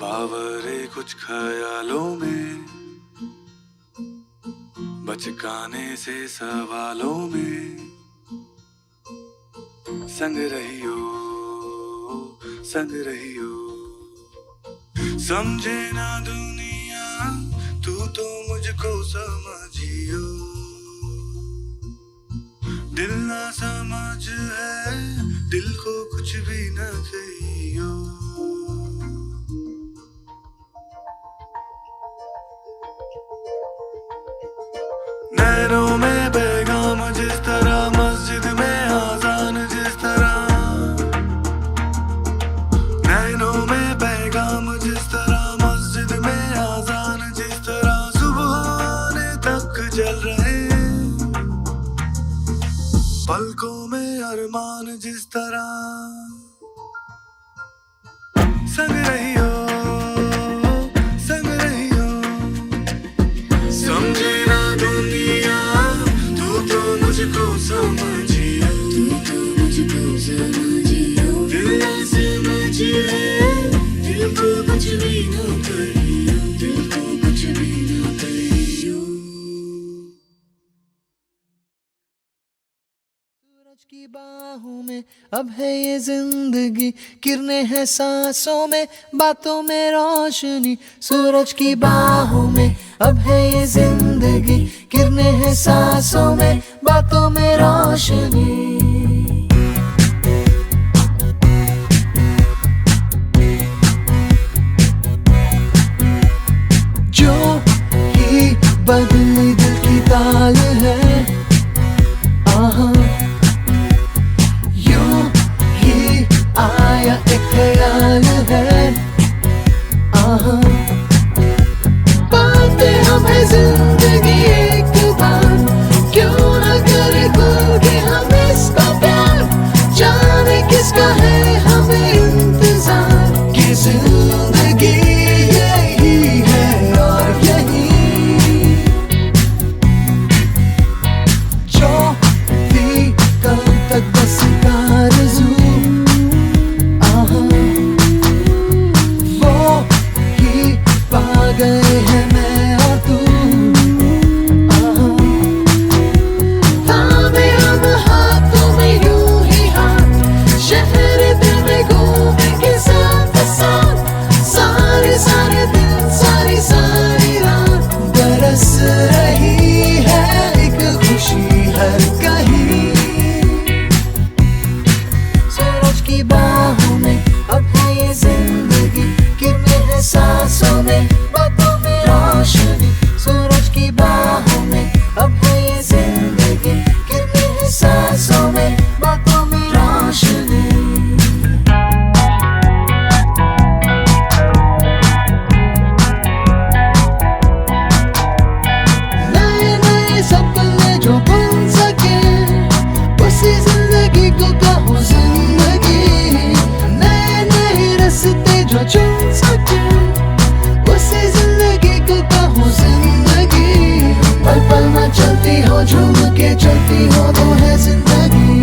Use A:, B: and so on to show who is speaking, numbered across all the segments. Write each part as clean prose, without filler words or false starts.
A: बावरे कुछ ख्यालों में, बचकाने से सवालों में, संग रहियो संग रहियो। समझे ना दुनिया तू तो मुझको समझियो, दिल ना समझ है दिल को कुछ भी न कहियो। नैनों में पैगाम जिस तरह, मस्जिद में आजान जिस तरह, नैनों में पैगाम जिस तरह, मस्जिद में आजान जिस तरह, सुबहाने तक जल रहे पलकों में अरमान जिस तरह। संग रहियो संग रहियो, समझे ना दुनिया तू तो मुझको समझियो, तू तो मुझको समझियो। दिल ना समझिए दिल को कुछ भी न कहियो, दिल को कुछ भी न कहियो।
B: सूरज की बाहों में अब है ये जिंदगी, किरणें हैं सांसों में, बातों में रोशनी। सूरज की बाहों में अब है ये जिंदगी, किरणें हैं सांसों में, बातों में रोशनी। जो ही बदली दिल की ताल है, आहा यूं ही आया एक ख्याल है, आहा पाते हमें जिंदगी एक बार, क्यों न करे खुल के हम इसका प्यार। जाने किसका है हमें इंतजार, कि जिंदगी यही है और यही जो भी कल तक बस आरज़ू, आहा वो ही पा गए हैं मैं और तू, आहा थामे हम हाथों में यूं ही हाथ, शहर दिल में घूमेंगे साथ साथ, सारे सारे दिन सारी सारी रात। बरस रही है एक खुशी हर कहीं, सूरज की बाहों में अब है ये जिंदगी, किरणें हैं सांसों में, बातों में रोशनी। सूरज की बाहों में अब है ये जिंदगी, किरणें हैं सांसों में, बातों में रोशनी। नए नए सपने जो बन सके, उसी जिंदगी को कहो जिंदगी। नए नए रास्ते जो चुन सके, उसी जिंदगी को कहो जिंदगी। पल पल में चलती हो झूम के चलती हो, वो है जिंदगी।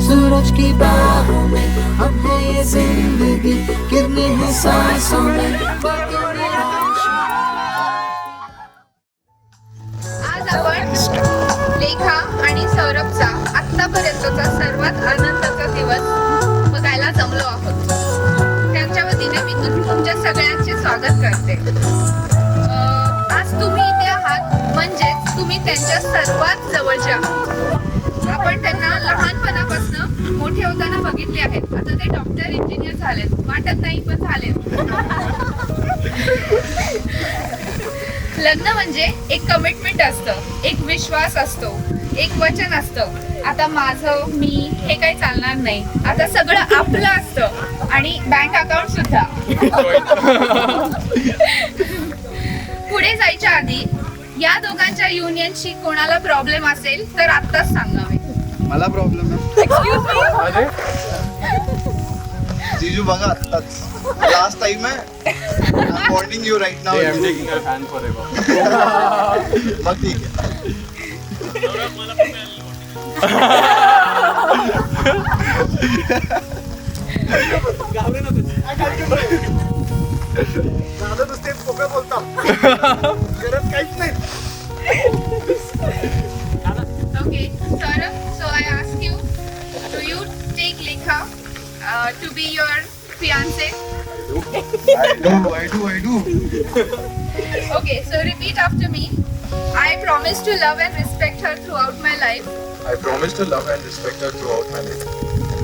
B: सूरज की बाहों में अब है ये जिंदगी, किरणें हैं सांसों में, बातों में रोशनी।
C: आज आपण लेखा आणि सौरभचा आतापर्यंतचा सर्वात आनंदाचा दिवस बघायला जमलो आहोत. त्यांच्या वतीने मी तुमच्या सगळ्यांचे स्वागत करते. आज तुम्ही इथे आहात म्हणजेच तुम्ही त्यांच्या सर्वात जवळचे आहात. आपण त्यांना लहानपणापासून मोठे होताना बघितले आहेत. आता ते डॉक्टर इंजिनियर झालेत, वाटत नाही पण झालेत. लग्न म्हणजे एक कमिटमेंट असतं, एक विश्वास असतो, एक वचन असतं. आता माझं मी हे काही चालणार नाही, आता सगळं आपलं असतं आणि बँक अकाउंट सुद्धा. पुढे जायच्या आधी या दोघांच्या युनियनशी कोणाला प्रॉब्लेम असेल तर आत्ताच सांगावे.
D: मला प्रॉब्लेम आहे.
C: Excuse me.
D: जीजू बघा आत्ताच लास्ट टाइम आहे. I'm warning you right now.
E: I'm taking a fan forever.
D: मग ठीक आहे. दादा नुसते पोकळ बोलतात गरज काहीच नाही.
C: Okay, Saurabh, so I ask you, do you take Lekha to be your fiance?
D: I do.
C: Okay, so repeat after me. I promise to love and respect her throughout my life.
E: I promise to love and respect her throughout my life.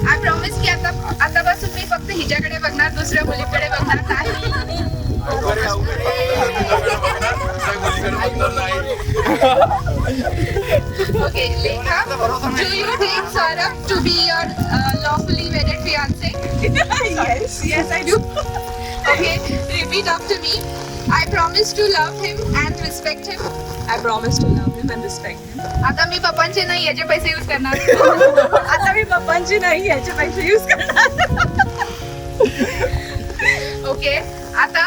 C: I promise की आतापासून मी फक्त हिच्याकडे बघणार, दुसऱ्या मुलीकडे बघणार नाही. Okay, Lekha, do you take Saurabh to be your lawfully wedded fiance?
F: Yes, I do.
C: Okay, repeat after me. I promise to love him and respect him.
F: I promise to love him and respect him.
C: आता मी पप्पांचे नाही याचे पैसे use करणार.
F: आता मी पप्पांची नाही याचे पैसे यूज करणार.
C: ओके, आता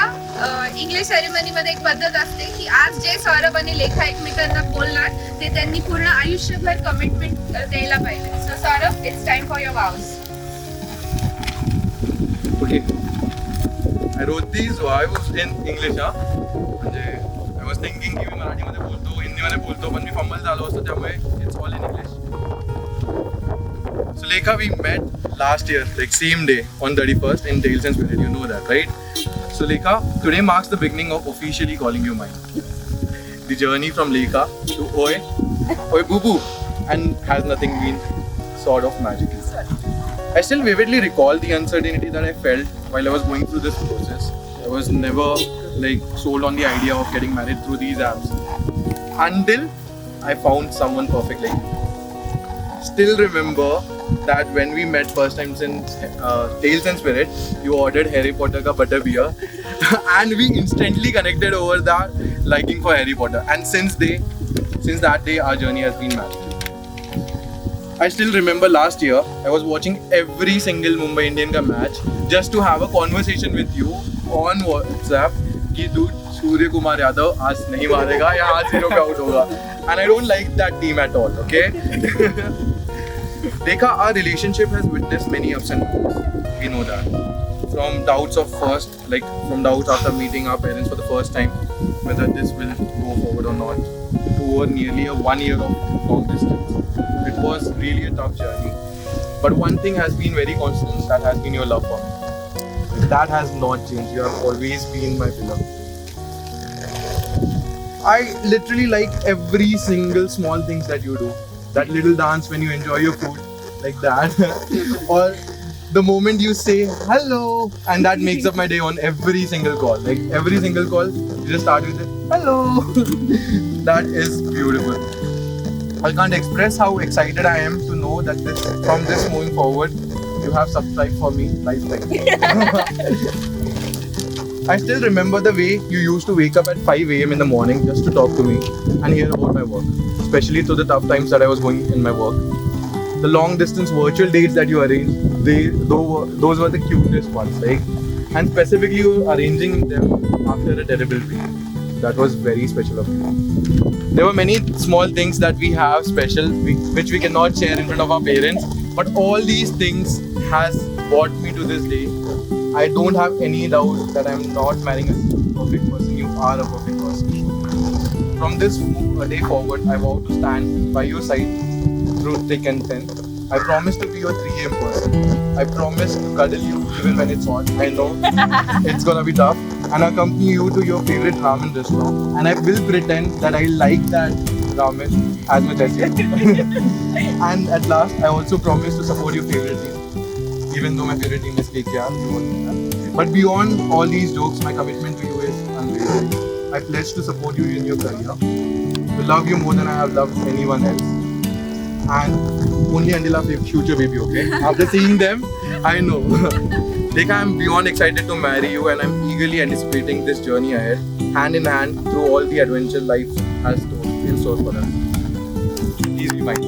C: इंग्लिश सेरेमनी मध्ये एक पद्धत असते की आज जे सौरभ आणि लेखा एकमेकांना बोलणार ते त्यांनी पूर्ण आयुष्यभर कमिटमेंट द्यायला पाहिजे. So Saurabh, it's time for your वाउज.
E: Okay. I wrote these vows in English, म्हणजे I was thinking की मी मराठीमध्ये बोलतो, हिंदीमध्ये बोलतो, पण मी फंबल झालो असतो त्यामुळे it's all in English. So Lekha, we met last year, like same day on 31st in Tales and Spirit. You know that, right? So Lekha, today marks the beginning of officially calling you mine. The journey from Lekha to Oi Boo Boo, and has nothing been sort of magical. I still vividly recall the uncertainty that I felt while I was going through this process. I was never like sold on the idea of getting married through these apps until I found someone perfect like you. Still remember that when we met first time since Tales and Spirit, you ordered Harry Potter ka butterbeer and we instantly connected over that liking for Harry Potter, and since that day our journey has been magical. I still remember last year, I was watching every single Mumbai Indian ka match just to have a conversation with you on WhatsApp कि dude, Surya Kumar Yadav आज नहीं मारेगा या आज 0 पे out होगा, and I don't like that team at all. Okay. Lekha, our relationship has witnessed many ups and downs. We know that. From doubts after meeting our parents for the first time, whether this will go forward or not, to nearly 1 year of long distance. It was really a tough journey. But one thing has been very constant, that has been your love for me. That has not changed. You have always been my pillar. I literally like every single small things that you do. That little dance when you enjoy your food, like that. Or the moment you say hello, and that makes up my day on every single call. Like every single call, you just start with it, hello. That is beautiful. I can't express how excited I am to know that from this moving forward, you have subscribed for me lifetime. I still remember the way you used to wake up at 5 a.m. in the morning just to talk to me and hear about my work, especially through the tough times that I was going in my work. The long distance virtual dates that you arranged, those were the cutest ones, like, and specifically you arranging them after a terrible pain. That was very special of you. There were many small things that we have special, which we cannot share in front of our parents, but all these things has brought me to this day. I don't have any doubt that I'm not marrying a perfect person. You are a perfect person. From this day forward, I vow to stand by your side through thick and thin. I promise to be your 3 a.m. person. I promise to cuddle you even when it's hot. I know it's gonna be tough. And accompany you to your favorite ramen restaurant. And I will pretend that I like that ramen as much as you. And at last, I also promise to support your favorite team. Even though my favorite team is KKR, you won't know that. But beyond all these jokes, my commitment to you is unwavering. I pledge to support you in your career, to love you more than I have loved anyone else. And only until our future baby, okay? After seeing them, I know. Lekha, I'm beyond excited to marry you, and I'm eagerly anticipating this journey ahead, hand in hand through all the adventure life has in store for us. Please be mine.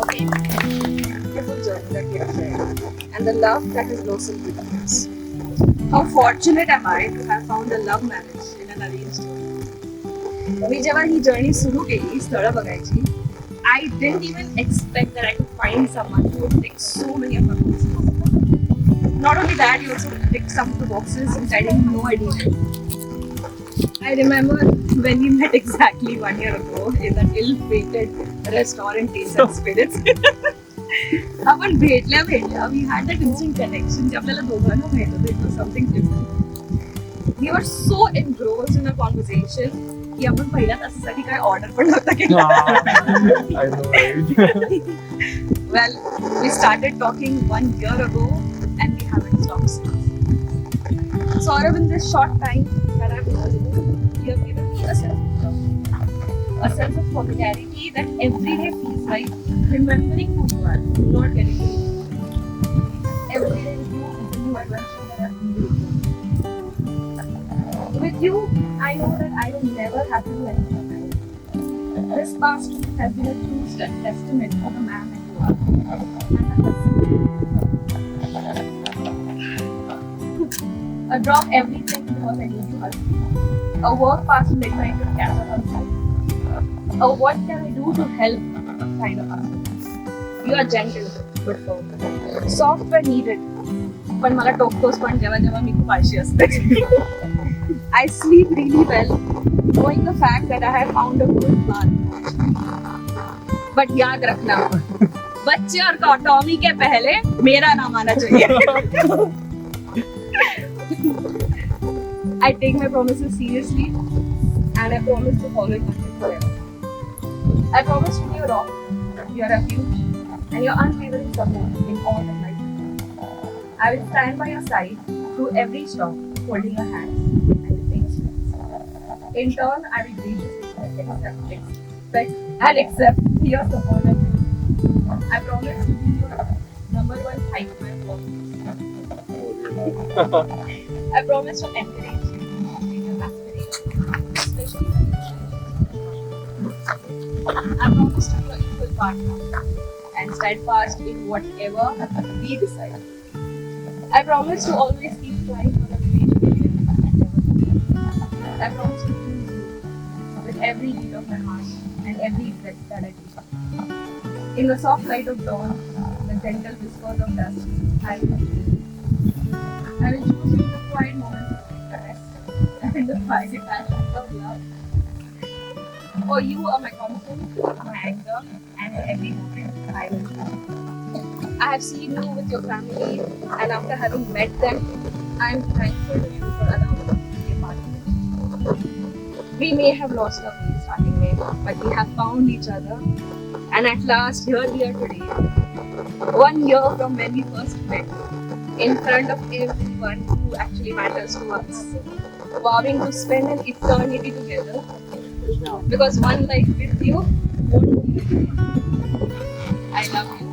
F: Okay. Beautiful journey that we have shared, and the love that is blossomed between us. How fortunate am I to have found a love marriage in an arranged home. मी जेव्हा ही journey सुरू केली स्थळं बघायची, I didn't even expect that I could find someone who would tick so many of my boxes. Not only that, you also ticked some of the boxes which I didn't know I needed. I remember when we met exactly 1 year ago in that ill-fated restaurant, Taste and Spirits. आपण भेटल्या we had that instant connection. जे आपल्याला दोघांना माहित होतं, it was something different. We were so engrossed in a conversation की आपण पहिल्या तासासाठी काय ऑर्डर पण नव्हता केला.
E: I know, right?
F: Well, we started talking 1 year ago and we haven't stopped since. Saurabh, in this short time that I've known you, you have given me a sense of love. A sense of familiarity that every day feels like remembering who you are, not getting to know you. Every day with you is a new adventure that I've been doing. With you, I know that I will never have to do anything. This past week has been a true testament of the man that you are. I drop everything because I need you husband. A work past midnight to catch up on time. What can I do to help kind of husband. You are gentle, but firm. Soft when needed. पण मला टोकतोस पण जेव्हा जेव्हा मी खूप आळशी असते. I sleep really well, knowing the fact that I have found a good man. But याद रखना, बच्चे और टॉमी के पहले मेरा नाम आना चाहिए. I take my promises seriously, and I promise to follow it forever. I promise to be your rock, your refuge, and your unwavering support in all of life. I will stand by your side through every storm, holding your hands and lifting your spirits. In turn, I will graciously expect and accept your support and help. I promise to be your #1 hype man for you. I promise to encourage you in your aspirations, especially when you share. I promise to be your equal partner and steadfast in whatever we decide. I promise to always keep trying for the relationship and never give up. I promise to choose you with every beat of my heart and every breath that I take. In the soft light of dawn, the gentle whispers of dusk, I will choose you. I will choose you in the quiet moments of caress and in the quiet passions of love. For you are my comfort, my anchor, and every moment I will choose you. I have seen you with your family, and after having met them, I am thankful to you for allowing me to be a part of it. We may have lost our way starting way, but we have found each other, and at last here we are today. 1 year from when we first met, in front of everyone who actually matters to us, vowing to spend an eternity together. Because one life with you won't be enough. I love you.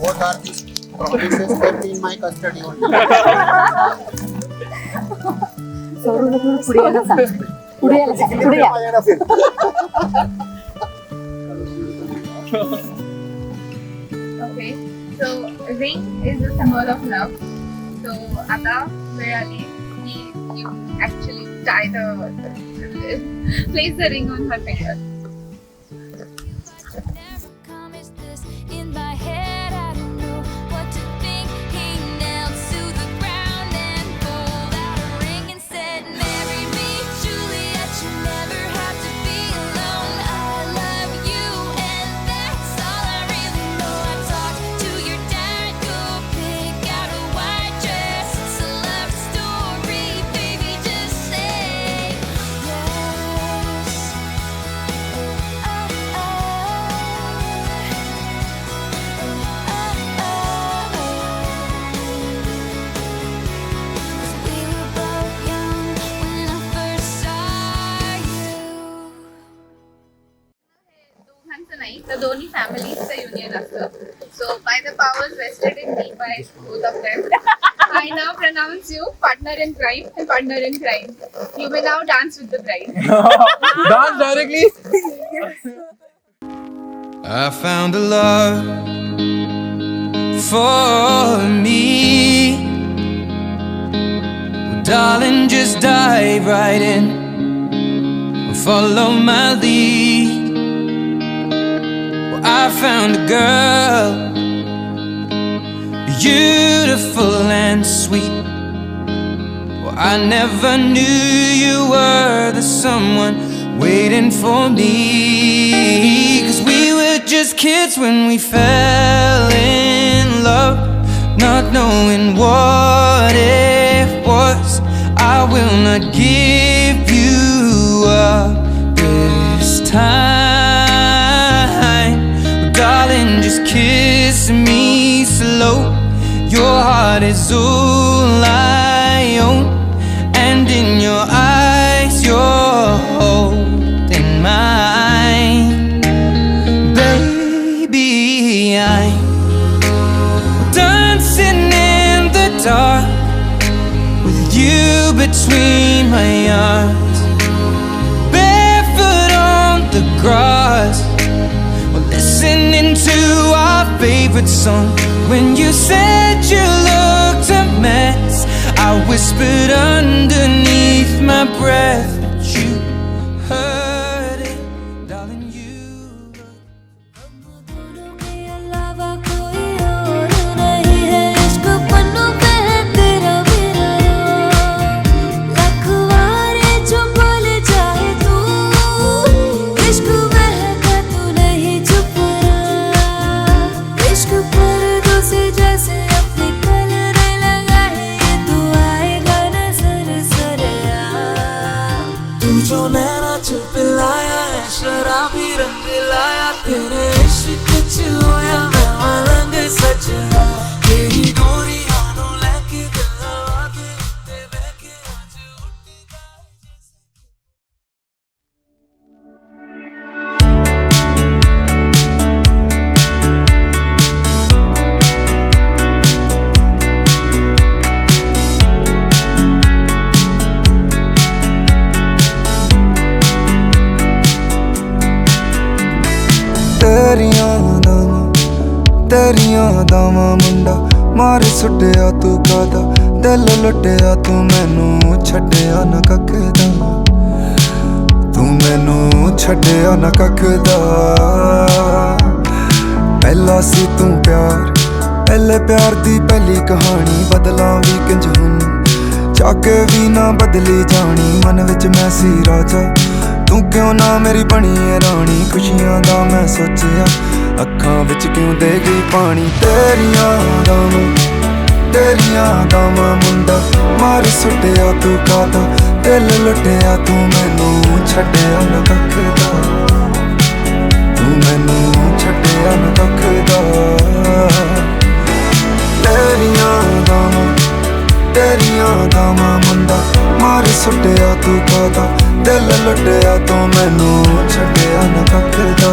G: What are these promises kept in my custody only?
C: Okay, so ring is a symbol of love. So आता वेळ आली की you actually tie the place the ring on her finger.
H: Come is this in my head? I don't know what to think. He knelt to the ground and pulled out a ring and said, "Marry me, Juliet. You never have to be alone. I love you, and that's all I really know." I talked to your dad. Go pick out a white dress. It's a love story, baby. Just say yes. We were both young when I first saw you.
C: दोघांचं नाही तर दोन्ही फॅमिलीजचं union असतं. So by the powers vested in me by both of them, I now pronounce you partner in crime and partner in crime. You may now dance with the bride.
E: Dance directly.
A: I found a love for me. Well, darling, just dive right in. Follow my lead. Well,
I: I found a girl, beautiful and sweet. Well, I never knew you were the someone waiting for me. 'Cause we were just kids when we fell in love, not knowing what it was. I will not give you up this time. Darling, just kiss me slow. Your heart is all I own, and in your eyes you're holding mine. Baby, I'm dancing in the dark with you between my arms, barefoot on the grass, listening to our favorite song. When you said you looked a mess, I whispered underneath my breath, but you heard it, darling, you look.
H: दोनों के अलावा कोई और नहीं है, इश्क पन्नों पे है तेरा मेरा यार। लाख वारे जो बोले चाहे तू, इश्क महका तू नहीं चुप रहा। इश्क पर्दों से जैसे अपनी कलरे लगाए, ये तू आएगा नजर सरे आ।
A: तू जो नैना चुप लाया है, शराबी रंग लाया, तेरे इश्क च होया मैं मलंग सच। तेरी गोरी हाथों लेके दिल हवा के उत्ते बहके आज उठी
B: तेरियां दावां मुंडा मार सुटिया तू कादा, दिल लुटिया तू मैनू छड्डिया ना कख दा, तू मैनू छड्डिया ना कख दा। पहला सी तू प्यार, पहले प्यार दी पहली कहानी, बदलां भी किंज हुन चाके भी ना बदली जानी। मन विच मैं सी राजा, तू क्यों ना मेरी बनी है रानी। खुशियां दा मैं सोचिया, अखां विच क्यों दे गई पानी। तेरियां दावां मुंडा मार सुटिया तू कादा, दिल लुटिया तू मैनू छड्डिया ना कख दा, तू मैनू छड्डिया ना कख दा। तेरियां दावां मुंडा मार सुटिया तू कादा, दिल लुटिया तू मैनू छड्डिया ना कख दा,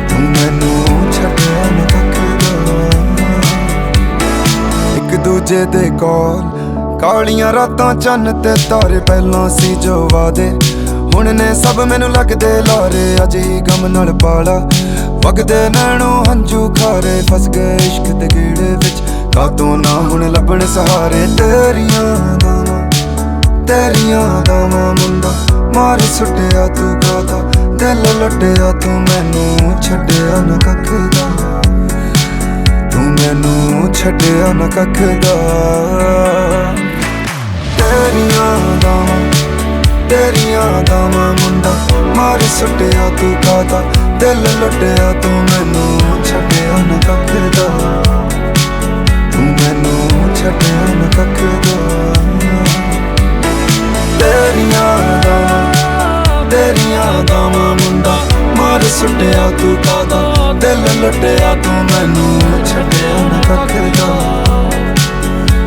B: तू मैनू छड्डिया ना कख दा। एक दूजे दे कोल कालियां रातां चन्न ते तारे, पहलों सी जो वादे हुण ने सब मैनू लगदे लारे। अज ही गम नाल पाला वगदे नैणों हंझू खारे, फस गए इश्क दे गेड़े विच कातों ना हुण लभण सहारे। तेरियां दावां मुंडा मार सुटिया तू कादा, दिल लुटिया तू मैनू छड्डिया ना कख दा, तू मैनू छड्डिया ना कख दा। तेरियां दावां मुंडा मार सुटिया तू कादा, दिल लुटिया तू मैनू छड्डिया ना कख दा, तू मैनू छड्डिया ना कख दा। तेरियां दावां मुंडा मार सुटिया तू कादा, दिल लुटिया तू मैनू छड्डिया ना कख दा,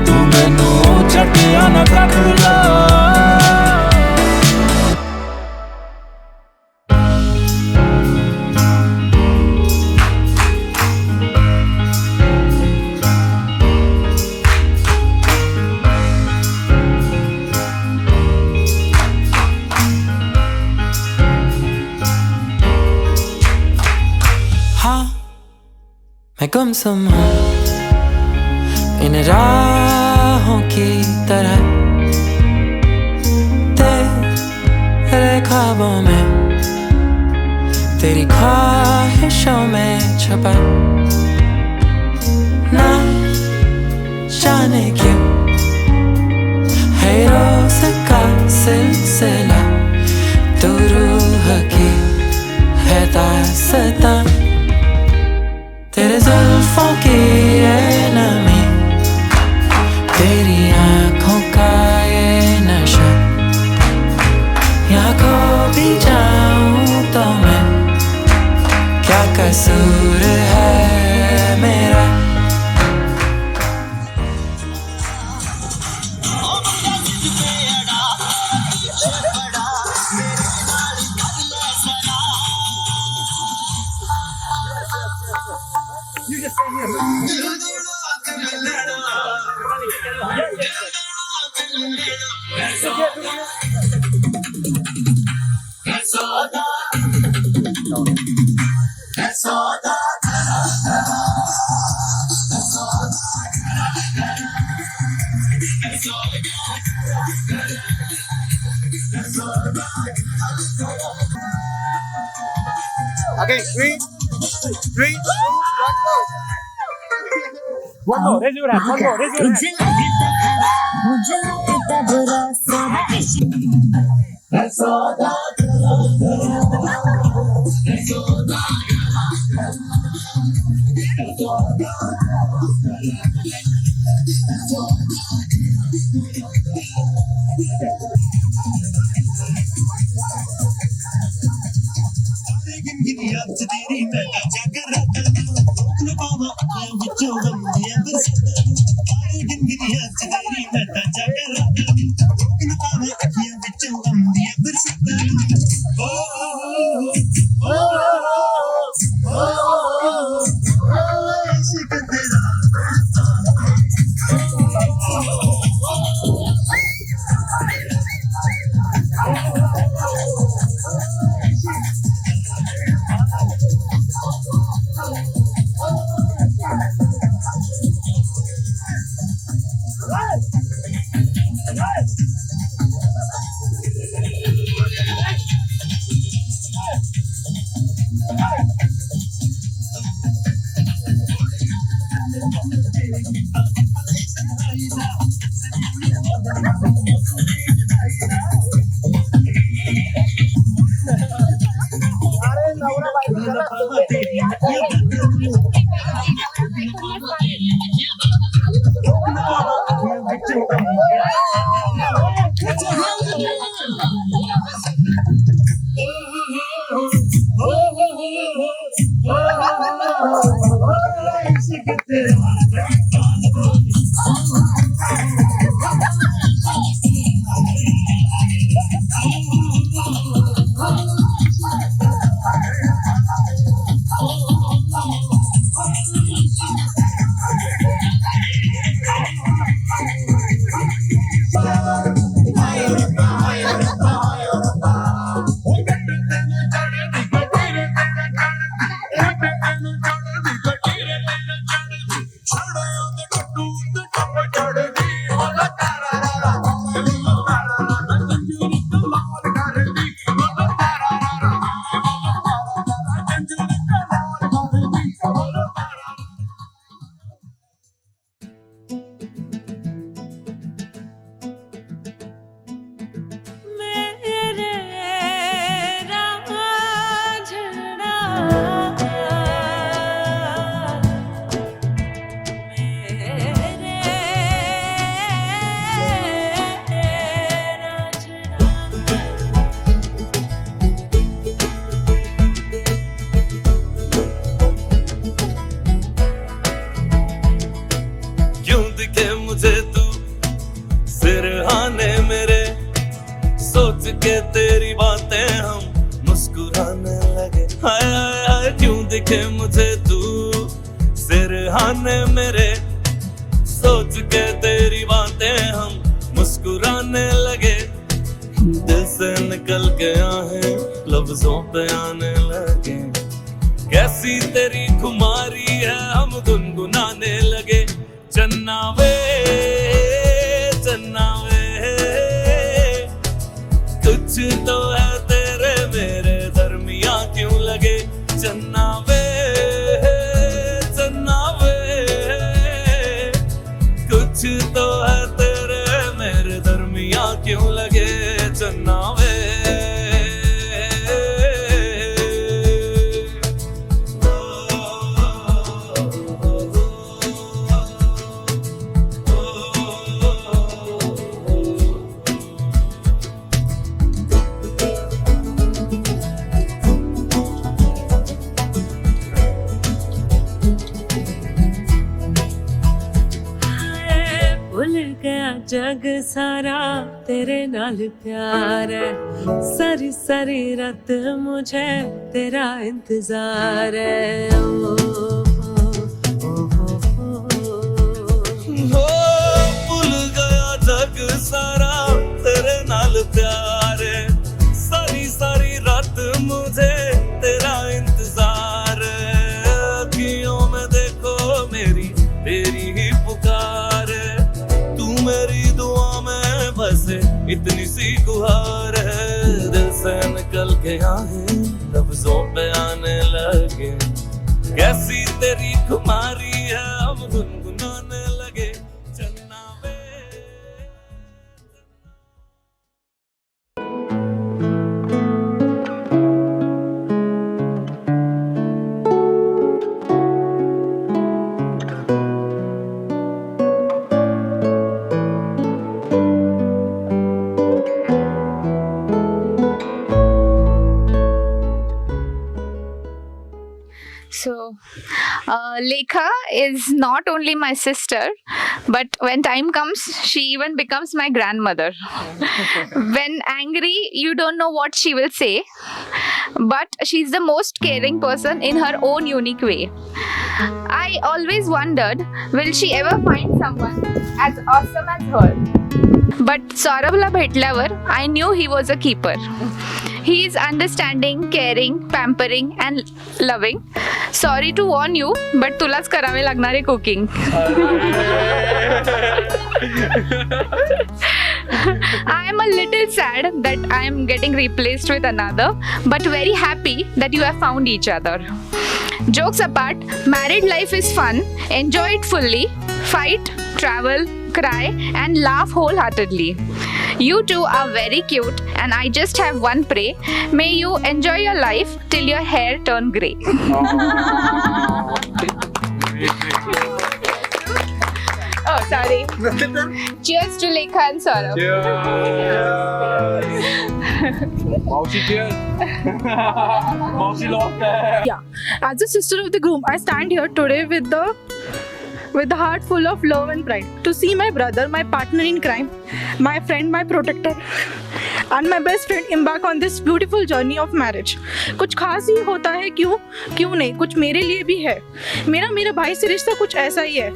B: तू मैनू छड्डिया ना कख दा।
I: मैं गुमसुम हूँ इन राहों की तरह, तेरे ख्वाबों में तेरी ख्वाहिशों में छुपा ना जाने क्यों है रोज का सिलसिला तू रूह की है दास्तां तेरे जुल्फों की ये नमी तेरी आँखों का ये नशा यहाँ खो भी जाऊं तो मैं क्या कसूर है मेरा
E: Okay, 3, 2, 1, go.
J: Raise your hand. One more. Raise your hand.
K: दिखे मुझे तू सिरहाने मेरे, सोच के तेरी बातें हम मुस्कुराने लगे। दिल से निकल के आहें लफ्जों पे आने लगे। कैसी तेरी खुमारी है हम गुनगुनाने लगे। चन्ना वे कुछ तो है तेरे मेरे दरमियां क्यों लगे।
J: जग सारा तेरे नाल प्यार है सारी सारी रात मुझे तेरा इंतजार है ओ,
K: हो भूल गया जग सारा तेरे नाल प्यार है सारी सारी रात मुझे तेरा इंतजार है अखियों में देखो मेरी तेरी ही पुकार है तू मेरी दुआ में बसे इतनी सी गुहार है दिल से निकल के आहें लफ्जों पे आने लगे कैसी तेरी खुमारी है अब गुनगुनाने लगे चन्ना वे
C: So, Lekha is not only my sister, but when time comes, she even becomes my grandmother. When angry, you don't know what she will say, but she's the most caring person in her own unique way. I always wondered, will she ever find someone as awesome as her? But Saurabhla bhetल्यावर, I knew he was a keeper. He is understanding, caring, pampering and loving. Sorry to warn you, but तुलाच करावे लागणार आहे cooking. I am a little sad that I am getting replaced with another, but very happy that you have found each other. Jokes apart, married life is fun. Enjoy it fully. Fight, travel, cry, and laugh wholeheartedly. You two are very cute, and I just have one prayer. May you enjoy your life till your hair turn grey. Oh, sorry. Cheers to Lekha and Saurabh.
E: Mausi, cheers. Mausi lost hai.
F: Yeah, as a sister of the groom, I stand here today with the heart full of love and pride to see my brother, my partner in crime, my friend, my protector, and my best friend embark on this beautiful journey of marriage. कुछ खास ही होता है, क्यों नहीं, कुछ मेरे लिए भी है. मेरा भाई से रिश्ता कुछ ऐसा ही है.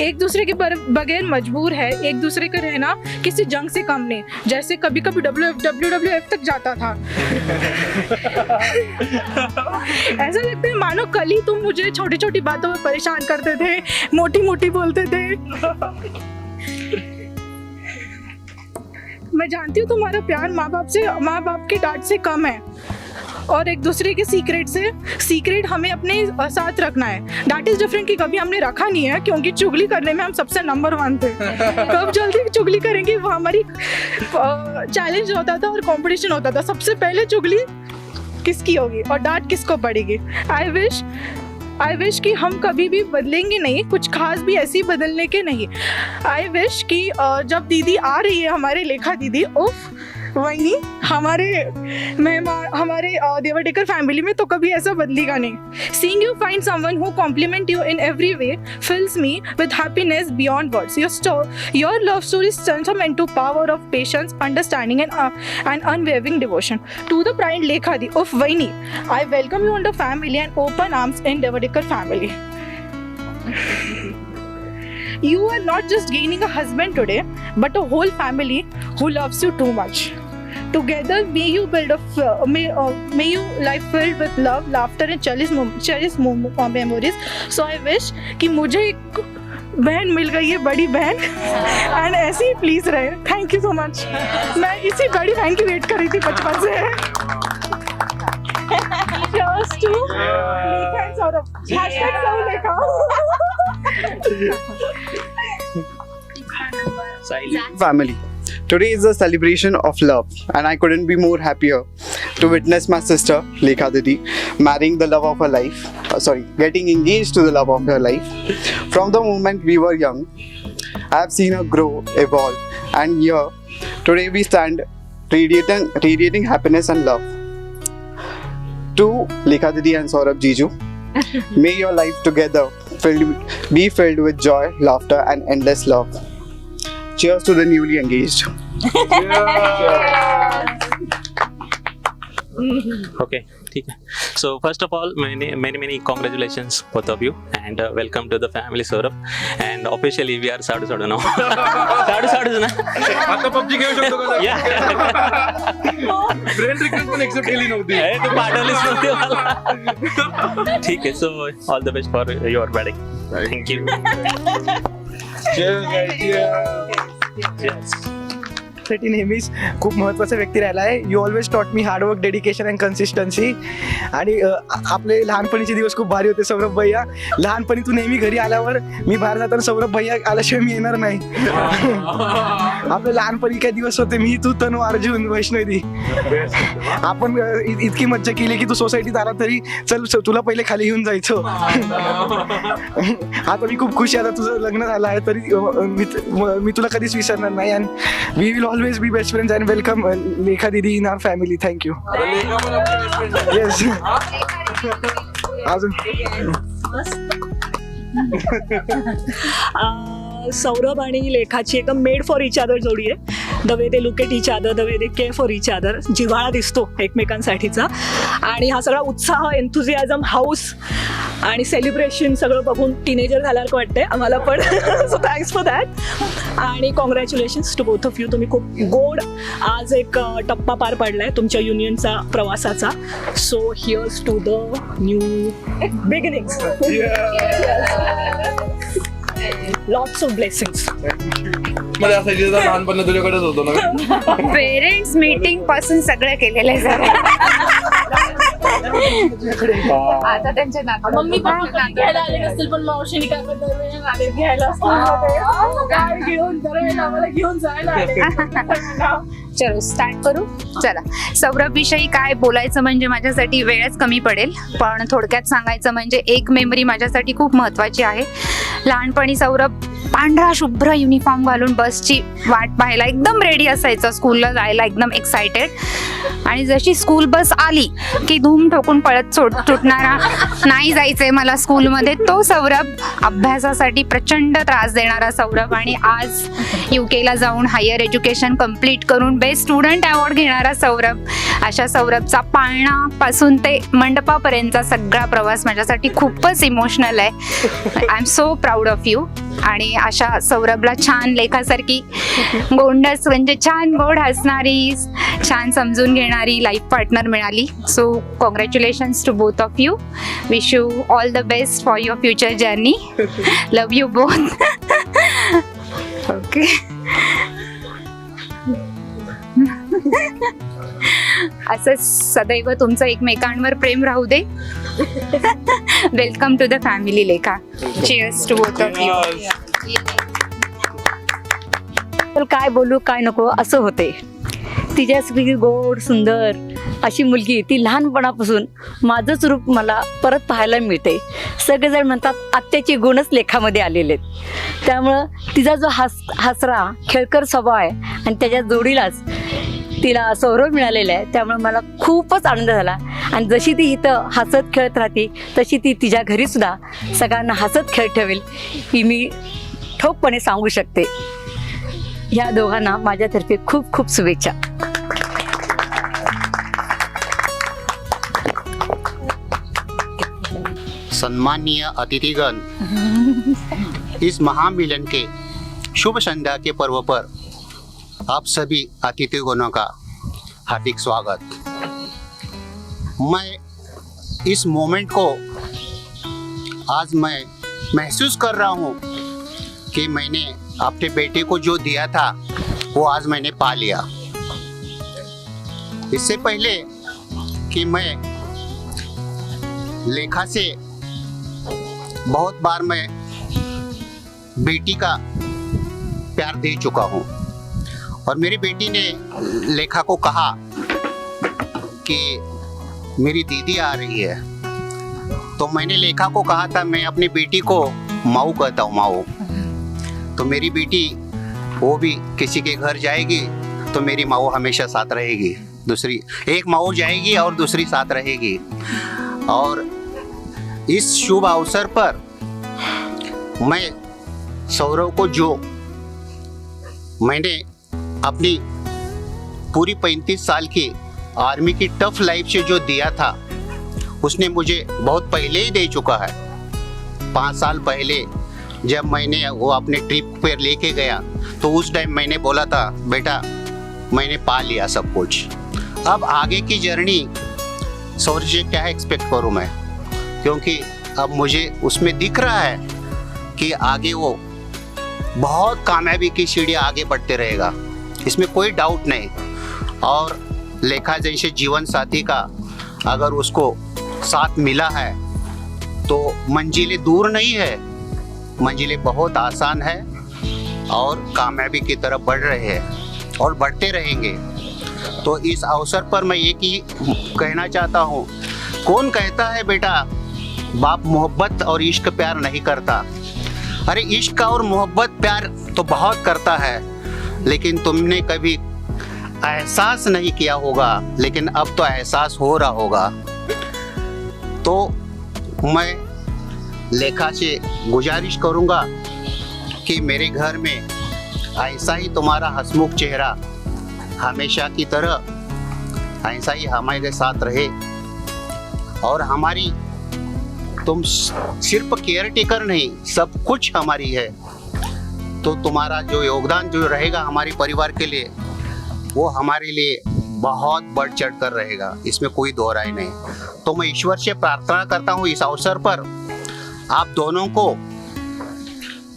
F: एक दूसरे के बगैर मजबूर है, एक दूसरे का रहना किसी जंग से कम नहीं. जैसे कभी कभी WWF तक जाता था. ऐसा लगता है मानो कल ही तुम मुझे छोटी छोटी बातों में परेशान करते थे, मोटी बोलते थे. मैं जानती हूँ तुम्हारा प्यार माँ बाप के डांट से कम है, और एक दूसरे के सीक्रेट हमें अपने साथ रखना है. दैट इज डिफरेंट कि कभी हमने रखा नहीं है, क्योंकि चुगली करने में हम सबसे नंबर 1 थे. कब जल्दी चुगली करेंगे, वो हमारी चैलेंज होता था और कंपटीशन होता था. सबसे पहले चुगली किसकी होगी और डांट किसको पड़ेगी. आई विश कि हम कभी भी बदलेंगे नहीं, कुछ खास भी ऐसी बदलने के नहीं. आई विश कि जब दीदी आ रही है, हमारे लेखा दीदी, उफ वही हमारे मेहमान, हमारे देवटेकर फैमिली में तो कभी ऐसा बदलेगा नहीं. Seeing you find someone who compliment you in every way fills me with happiness beyond words. Your love story is testament to power of patience, understanding and unwavering devotion. To the bride Lekha di of Vaini, I welcome you under family and open arms in Devatekar family. You are not just gaining a husband today, but a whole family who loves you too much. Together, may you build may you life filled with love, laughter, and cherished memories. So I wish कि मुझे एक बहन mill गई है, बड़ी बहन, end ऐसे ही please रहे. Thank you so much. मैं इसी बड़ी बहन की वेट कर रही थी बचपन से. Cheers to Lekha and Saurabh. #Saurabh.
D: Family. Today is a celebration of love, and I couldn't be more happier to witness my sister Lekha Didi marrying the love of her life. Getting engaged to the love of her life. From the moment we were young, I have seen her grow, evolve, and here today we stand radiating happiness and love. To Lekha Didi and Saurabh Jiju, may your life together be filled with joy, laughter, and endless love. Cheers to the newly engaged.
L: Okay, ठीक है. So first of all, many congratulations both of you, and welcome to the family Saurabh. And officially we are Sadu now. साडूच ना.
E: आता PUBG खेळू शकतो का?
L: Yeah.
E: Friend request पण accept केली नव्हती.
L: तू पाठवलीस नव्हती मला. ठीक आहे. So all the best for your wedding. Thank you.
E: Cheers.
B: साठी नेहमीच खूप महत्त्वाचा व्यक्ती राहिला आहे. You always taught me hard work, dedication and consistency. आणि आपले लहानपणीचे दिवस खूप भारी होते सौरभ भैया. लहानपणी तू नेहमी घरी आल्यावर मी बाहेर जाताना सौरभ भैया आल्याशिवाय मी येणार नाही. आपले लहानपणी काय दिवस होते, मी, तू, तनू, अर्जुन, वैष्णवी. आपण इतकी मज्जा केली की तू सोसायटीत आला तरी चल तुला पहिले खाली घेऊन जायचो. आता मी खूप खुश आहे. आता तुझं लग्न झालं आहे तरी मी तुला कधीच विसरणार नाही. And we will always be best friends and welcome Lekha Didi in our family. Thank you. Yes.
F: Saurabh आणि लेखाची एकदम मेड फॉर इच अदर जोडी आहे. The way they look at each other, the way they care for each other. जिव्हाळा दिसतो एकमेकांसाठीचा. आणि हा सगळा उत्साह, एन्थुझियाझम, हाऊस आणि सेलिब्रेशन सगळं बघून टीनेजर झाल्यासारखं वाटतंय आम्हाला पण. So thanks for that. आणि congratulations to both of you. तुम्ही खूप गोड आज एक टप्पा पार पाडलाय तुमच्या युनियनचा, प्रवासाचा. So here's to the new beginnings. Lots of blessings.
E: मला असायची लहानपणी तुझ्याकडेच होतो ना.
C: पेरेंट्स मीटिंग पासून सगळं केलेलं आहे सर. आता त्यांच्या
F: मम्मी घ्यायला आले नसतील पण मावशीने काय दरवेळी घ्यायला काय घेऊन दरवेळी आम्हाला घेऊन जायला.
C: चलो स्टार्ट करू. चला, सौरभ विषयी काय बोलायचं म्हणजे माझ्यासाठी वेळच कमी पडेल. पण थोडक्यात सांगायचं म्हणजे एक मेमरी माझ्यासाठी खूप महत्त्वाची आहे. लहानपणी सौरभ पांढरा शुभ्र युनिफॉर्म घालून बसची वाट पाहायला एकदम रेडी असायचं, स्कूलला जायला एकदम एक्सायटेड. आणि जशी स्कूल बस आली की धूम ठोकून पळत सुटणारा, नाही जायचंय मला स्कूलमध्ये, तो सौरभ. अभ्यासासाठी प्रचंड त्रास देणारा सौरभ. आणि आज UK जाऊन हायर एज्युकेशन कम्प्लीट करून बेस्ट स्टुडंट अवॉर्ड घेणारा सौरभ. अशा सौरभचा पाळणापासून ते मंडपापर्यंतचा सगळा प्रवास माझ्यासाठी खूपच इमोशनल आहे. I am so proud of you. आणि अशा सौरभला छान लेखासारखी गोंडस म्हणजे छान गोड हसणारी, छान समजून घेणारी लाईफ पार्टनर मिळाली. So congratulations to both of you. Wish you all the best for your future journey. Love you both. Okay. असंच सदैव तुमचं एकमेकांवर प्रेम राहू दे. Welcome to the family Lekha. Cheers to both of you.
F: तर काय बोलू काय नको असं होते. तिच्यासारखी गोड सुंदर अशी मुलगी, ती लहानपणापासून माझंच रूप मला परत पाहायला मिळते. सगळेजण म्हणतात आत्याचे गुणच लेखामध्ये आलेले आहेत. त्यामुळं तिचा जो हसरा खेळकर स्वभाव आहे आणि त्याच्या जोडीलाच तिला सौरभ मिळालेला आहे. त्यामुळे मला खूपच आनंद झाला. आणि जशी ती इथं हसत खेळत राहते तशी ती तिच्या घरीसुद्धा सगळ्यांना हसत खेळ ठेवेल ही मी ठोकपणे सांगू शकते. ह्या दोघांना माझ्यातर्फे खूप खूप शुभेच्छा.
G: सम्मानीय अतिथिगण, इस महामिलन के शुभ संध्या के पर्व पर आप सभी अतिथिगणों का हार्दिक स्वागत. मैं इस मोमेंट को आज मैं महसूस कर रहा हूँ कि मैंने अपने बेटे को जो दिया था वो आज मैंने पा लिया. इससे पहले कि मैं लेखा से बहुत बार मैं बेटी का प्यार दे चुका हूँ और मेरी बेटी ने लेखा को कहा कि मेरी दीदी आ रही है, तो मैंने लेखा को कहा था मैं अपनी बेटी को माऊ कहता हूँ, माऊ. तो मेरी बेटी वो भी किसी के घर जाएगी तो मेरी माऊ हमेशा साथ रहेगी. दूसरी एक माऊ जाएगी और दूसरी साथ रहेगी. और इस शुभ अवसर पर मैं सौरभ को जो मैंने अपनी पूरी 35 साल की आर्मी की टफ लाइफ से जो दिया था उसने मुझे बहुत पहले ही दे चुका है। 5 साल पहले जब मैंने वो अपने ट्रिप पर लेके गया तो उस टाइम मैंने बोला था बेटा मैंने पा लिया सब कुछ। अब आगे की जर्नी सौर्य से क्या एक्सपेक्ट करूँ मैं, क्योंकि अब मुझे उसमें दिख रहा है कि आगे वो बहुत कामयाबी की सीढ़ी आगे बढ़ते रहेगा, इसमें कोई डाउट नहीं। और लेखा जैसे जीवन साथी का अगर उसको साथ मिला है तो मंजिलें दूर नहीं है, मंजिलें बहुत आसान है और कामयाबी की तरफ बढ़ रहे हैं और बढ़ते रहेंगे। तो इस अवसर पर मैं एक ही कहना चाहता हूँ, कौन कहता है बेटा बाप मोहब्बत और इश्क प्यार नहीं करता? अरे इश्क और मोहब्बत प्यार तो बहुत करता है, लेकिन तुमने कभी एहसास नहीं किया होगा, लेकिन अब तो एहसास हो रहा होगा। तो मैं लेखा से गुजारिश करूँगा कि मेरे घर में ऐसा ही तुम्हारा हंसमुख चेहरा हमेशा की तरह ऐसा ही हमारे साथ रहे और हमारी तुम सिर्फ केयर टेकर नहीं सब कुछ हमारी है। तो तुम्हारा जो योगदान जो रहेगा हमारे परिवार के लिए वो हमारे लिए बहुत बढ़ चढ़ कर रहेगा, इसमें कोई दो राय नहीं। तो मैं ईश्वर से प्रार्थना करता हूँ इस अवसर पर आप दोनों को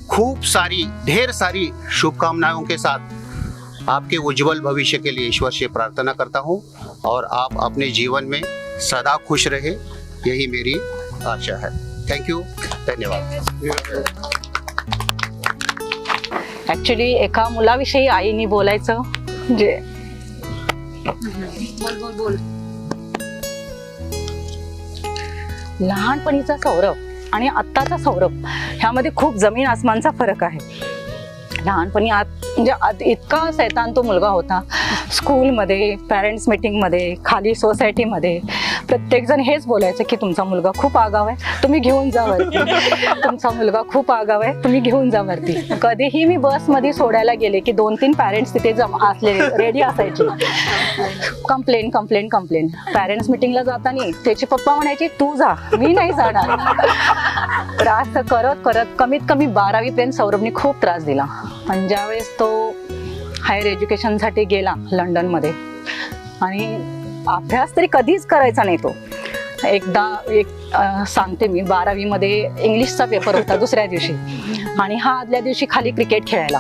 G: खूब सारी ढेर सारी शुभकामनाओं के साथ आपके उज्जवल भविष्य के लिए ईश्वर से प्रार्थना करता हूँ और आप अपने जीवन में सदा खुश रहे, यही मेरी आशा है। थैंक यू, धन्यवाद।
M: ऍक्च्युली एका मुलाविषयी आईने बोलायचं म्हणजे लहानपणीचा सौरभ आणि आत्ताचा सौरभ ह्यामध्ये खूप जमीन आसमानचा फरक आहे। लहानपणी म्हणजे इतका शैतान तो मुलगा होता, स्कूलमध्ये पॅरेंट्स मीटिंगमध्ये खाली सोसायटीमध्ये प्रत्येकजण हेच बोलायचं की तुमचा मुलगा खूप आगाव आहे, तुम्ही घेऊन जा वरती, तुमचा मुलगा खूप आगाव आहे, तुम्ही घेऊन जा वरती। कधीही मी बसमध्ये सोडायला गेले की 2-3 पॅरेंट्स तिथे असलेले रेडी असायचे, कंप्लेन कंप्लेन कंप्लेन। पॅरेंट्स मीटिंगला जाताना त्याचे पप्पा म्हणायचे तू जा, मी नाही जाणार। त्रास करत करत कमीत कमी 12वी पर्यंत सौरभने खूप त्रास दिला। पण ज्यावेळेस तो हायर एज्युकेशनसाठी गेला लंडनमध्ये आणि अभ्यास तरी कधीच करायचा नाही तो। एकदा सांगते मी 12वी मध्ये इंग्लिशचा पेपर होता दुसऱ्या दिवशी आणि हा आदल्या दिवशी खाली क्रिकेट खेळायला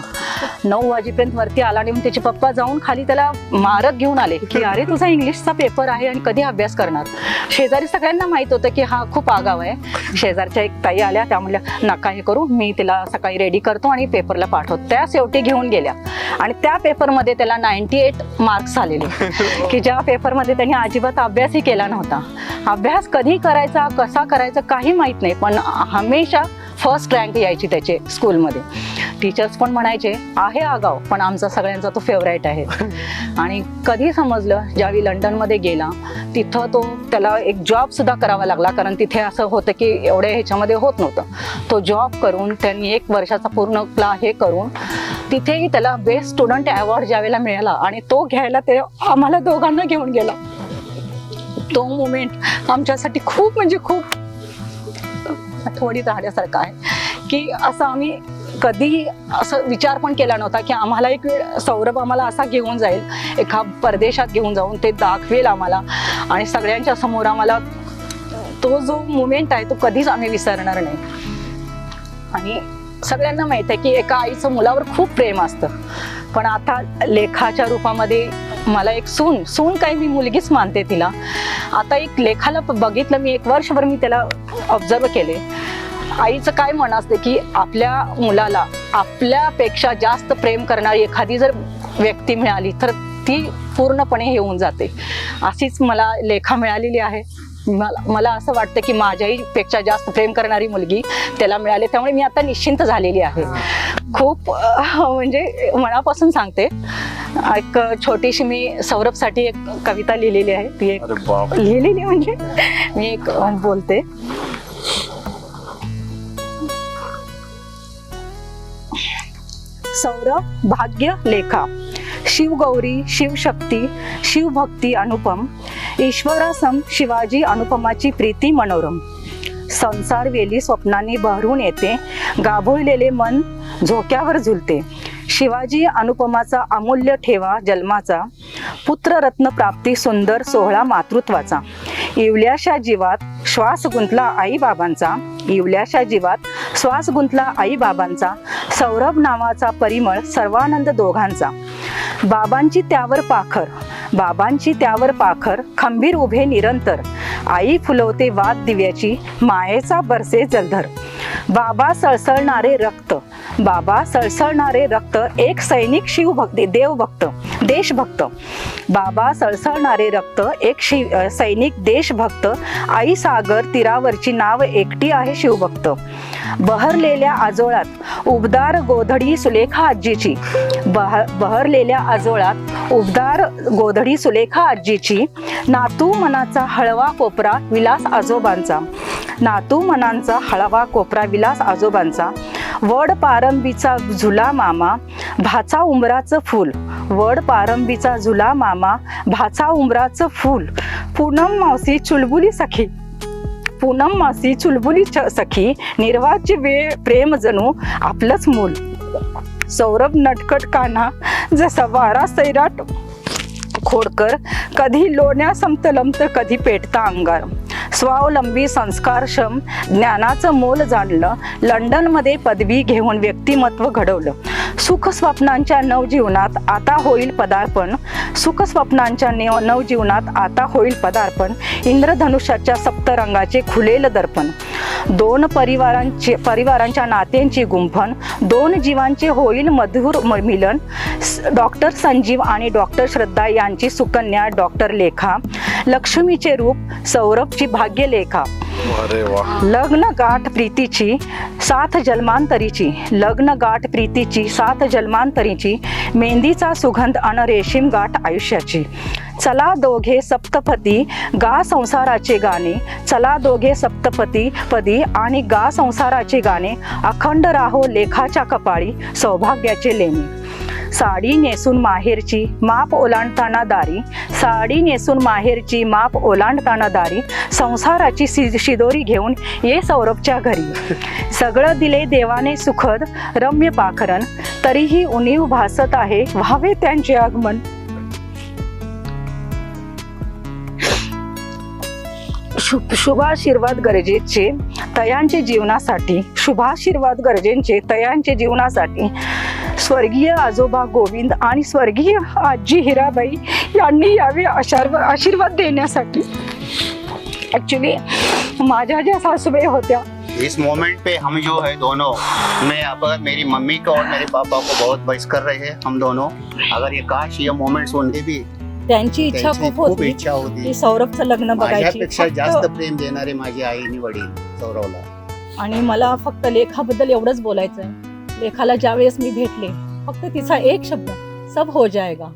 M: 9 वाजेपर्यंत वरती आला आणि त्याचे पप्पा जाऊन खाली त्याला मारत घेऊन आले की अरे तुझा इंग्लिशचा पेपर आहे आणि कधी अभ्यास करणार। शेजारी सगळ्यांना माहित होतं की हा खूप आगाव आहे। शेजारच्या एक ताई आल्या, त्या म्हणल्या नका हे करू, मी तिला सकाळी रेडी करतो आणि पेपरला पाठवतो। त्या शेवटी घेऊन गेल्या आणि त्या पेपरमध्ये त्याला 98 मार्क्स आलेले की ज्या पेपरमध्ये त्यांनी अजिबात अभ्यासही केला नव्हता। अभ्यास कधी करायचा कसा करायचा काही माहित नाही, पण हमेशा फर्स्ट रँक यायची त्याचे स्कूलमध्ये। टीचर्स पण म्हणायचे आहे आगाव पण आमचा सगळ्यांचा तो फेवरेट आहे। आणि कधी समजलं ज्यावेळी लंडनमध्ये गेला तिथं त्याला एक जॉब सुद्धा करावा लागला, कारण तिथे असं होतं की एवढ्या ह्याच्यामध्ये होत नव्हतं। तो जॉब करून त्यांनी 1 वर्षाचा पूर्ण हे करून तिथेही त्याला बेस्ट स्टुडंट अवॉर्ड ज्यावेळेला मिळाला आणि तो घ्यायला ते आम्हाला दोघांना घेऊन गेला। तो मोमेंट आमच्यासाठी खूप म्हणजे खूप आठवणीत राहण्यासारखा आहे की असं आम्ही कधी असं विचार पण केला नव्हता की आम्हाला एक वेळ सौरभ आम्हाला असा घेऊन जाईल, एका परदेशात घेऊन जाऊन ते दाखवेल आम्हाला आणि सगळ्यांच्या समोर आम्हाला तो जो मोमेंट आहे तो कधीच आम्ही विसरणार नाही। आणि सगळ्यांना माहित आहे की एका आईचं मुलावर खूप प्रेम असतं, पण आता लेखाच्या रूपामध्ये मला एक सून काही मी मुलगीच मानते तिला। आता एक लेखाला बघितलं मी 1 वर्षभर मी त्याला ऑब्झर्व केले। आईचं काय मन असते की आपल्या मुलाला आपल्यापेक्षा जास्त प्रेम करणारी एखादी जर व्यक्ती मिळाली तर ती पूर्णपणे येऊन जाते। अशीच मला लेखा मिळालेली आहे। मला असं वाटतं की माझ्याहीपेक्षा जास्त प्रेम करणारी मुलगी त्याला मिळाली, त्यामुळे मी आता निश्चिंत झालेली आहे। खूप म्हणजे मनापासून सांगते। एक छोटीशी मी सौरभसाठी एक कविता लिहिलेली आहे, ती एक लिहिलेली म्हणजे मी एक बोलते। सौरभ भाग्य लेखा. शिवगौरी शिवशक्ती शिवभक्ती अनुपम. ईश्वरासम शिवाजी अनुपमाची प्रीती मनोरम. संसार वेली स्वप्नांनी बहरून येते, गाभोळलेले मन झोक्यावर झुलते. शिवाजी अनुपमाचा अमूल्य ठेवा जन्माचा, पुत्ररत्न प्राप्ती सुंदर सोहळा मातृत्वाचा. इवल्याशा जीवात श्वास गुंतला आई बाबांचा, इवल्याशा जीवात श्वास गुंतला आई बाबांचा. सौरभ नावाचा परिमळ सर्वानंद दोघांचा. बाबांची त्यावर पाखर, बाबांची त्यावर पाखर, खंबीर उभे निरंतर. आई फुलवते वाद दिव्याची, मायेचा बरसे जलधर. बाबा सळसळणारे रक्त, बाबा सळसळणारे रक्त, एक सैनिक शिवभक्ती देवभक्त देशभक्त. बाबा सळसळणारे रक्त, एक सैनिक देशभक्त. आई सागर तीरावरची नाव एकटी आहे शिवभक्त. बहरलेल्या आजोळात उबदार गोधडी सुलेखा आजीची, बहरलेल्या आजोळात उबदार गोधडी सुलेखा आजीची. नातू मनाचा हळवा कोपरा विलास आजोबांचा, नातू मनांचा हळवा कोपरा विलास आजोबांचा. वड पारंबीचा झुला मामा, भाचा उंबराचं फूल. वड पारंबीचा झुला मामा, भाचा उंबराचं फूल. पूनम मावशी चुलबुली सखी, पूनम मासी चुलबुली सखी. निर्वाची वेळ प्रेम जणू आपलंच मूल. सौरभ नटखट कान्हा जसा वारा सैराट खोडकर. कधी लोण्या समतलमत कधी पेटता अंगार. स्वावलंबी संस्कारक्षम ज्ञानाचं मोल जाणलं. लंडनमध्ये पदवी घेऊन व्यक्तिमत्व घडवलं. सुख स्वप्नांच्या नवजीवनात आता होईल पदार्पण, सुख स्वप्नांच्या नवजीवनात आता होईल पदार्पण. इंद्रधनुष्याच्या सप्तरंगाचे खुलेल दर्पण. दोन परिवारांच्या नात्यांची गुंफण, दोन जीवांचे होईल मधुर मिलन. डॉक्टर संजीव आणि डॉक्टर श्रद्धा यांची सुकन्या डॉक्टर लेखा. लक्ष्मीचे रूप सौरभची भाग्यलेखा. लग्न गाठ प्रीतीची सात जन्मांतरीची, लग्न गाठ प्रीतीची सात जन्मांतरीची. मेहंदीचा सुगंध अन रेशीम गाठ आयुष्याची. चला दोघे सप्तपदी गा संसाराचे गाणे, चला दोघे सप्तपदी पदी आणि गा संसाराचे गाणे. अखंड राहो लेखाच्या कपाळी सौभाग्याचे लेणे. साडी नेसून माहेरची माप ओलांडताना दारी, साडी नेसून माहेरची माप ओलांडताना दारी. संसाराची शिदोरी घेऊन ये सौरभच्या घरी. सगळं दिले देवाने सुखद रम्य पाखरण, तरीही उणीव भासत आहे व्हावे त्यांचे आगमन. शुभाशीर्वाद गरजेचे तयांचे जीवनासाठी, शुभाशीर्वाद गरजेचे तयांचे जीवनासाठी. स्वर्गीय आजोबा गोविंद आणि स्वर्गीय आजी हिराबाई यांनी यावे आशीर्वाद देण्यासाठी. ॲक्च्युली माझ्या ज्या सासूबाई होत्या,
G: इस मोमेंट पे हम जो है दोनों, मैं अगर मेरी मम्मी को और मेरे पापा को बहुत मिस कर रहे हैं हम दोनों. अगर ये काश ये मोमेंट्स उनके भी,
M: त्यांची इच्छा खूप
G: इच्छा होती
M: की सौरभचं लग्न बघायची.
G: माझ्यापेक्षा जास्त प्रेम देणारे माझे आई आणि वडील सौरवला.
M: आणि मला फक्त लेखाबद्दल एवढंच बोलायचं आहे. लेखाला ज्यावेळेस मी भेटले, फक्त तिचा एक शब्द सब हो जाएगा,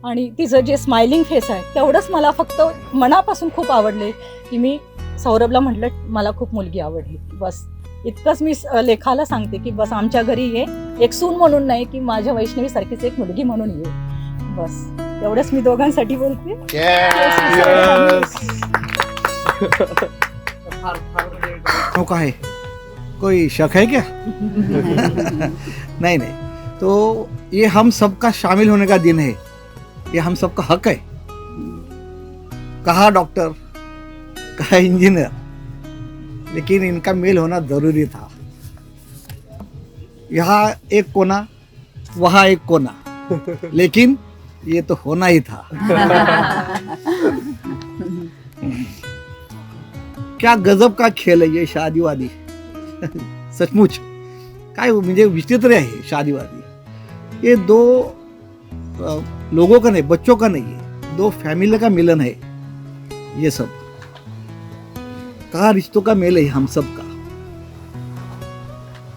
M: आणि तिचं जे स्माइलिंग फेस आहे तेवढंच मला फक्त मनापासून खूप आवडले. की मी सौरभला म्हटलं मला खूप मुलगी आवडली, बस इतकंच मी लेखाला सांगते की बस आमच्या घरी ये एक सून म्हणून नाही, की माझ्या वैष्णवी सारखीच एक मुलगी म्हणून ये. बस एवढंच मी दोघांसाठी बोलते.
N: का है कोई शक है क्या? नहीं, तो ये हम सबका शामिल होने का दिन है, ये हम सबका हक है. कहा डॉक्टर, कहा इंजीनियर, लेकिन इनका मेल होना जरूरी था. यहाँ एक कोना, वहाँ एक कोना, लेकिन ये तो होना ही था. क्या गजब का खेल है ये शादीवादी. सचमुच काय म्हणजे विचित्र है शादीवादी. ये दो लोगों का नहीं, बच्चों का नहीं है, दो फैमिली का मिलन है. ये सब कहा रिश्तों का मेल है हम सब का.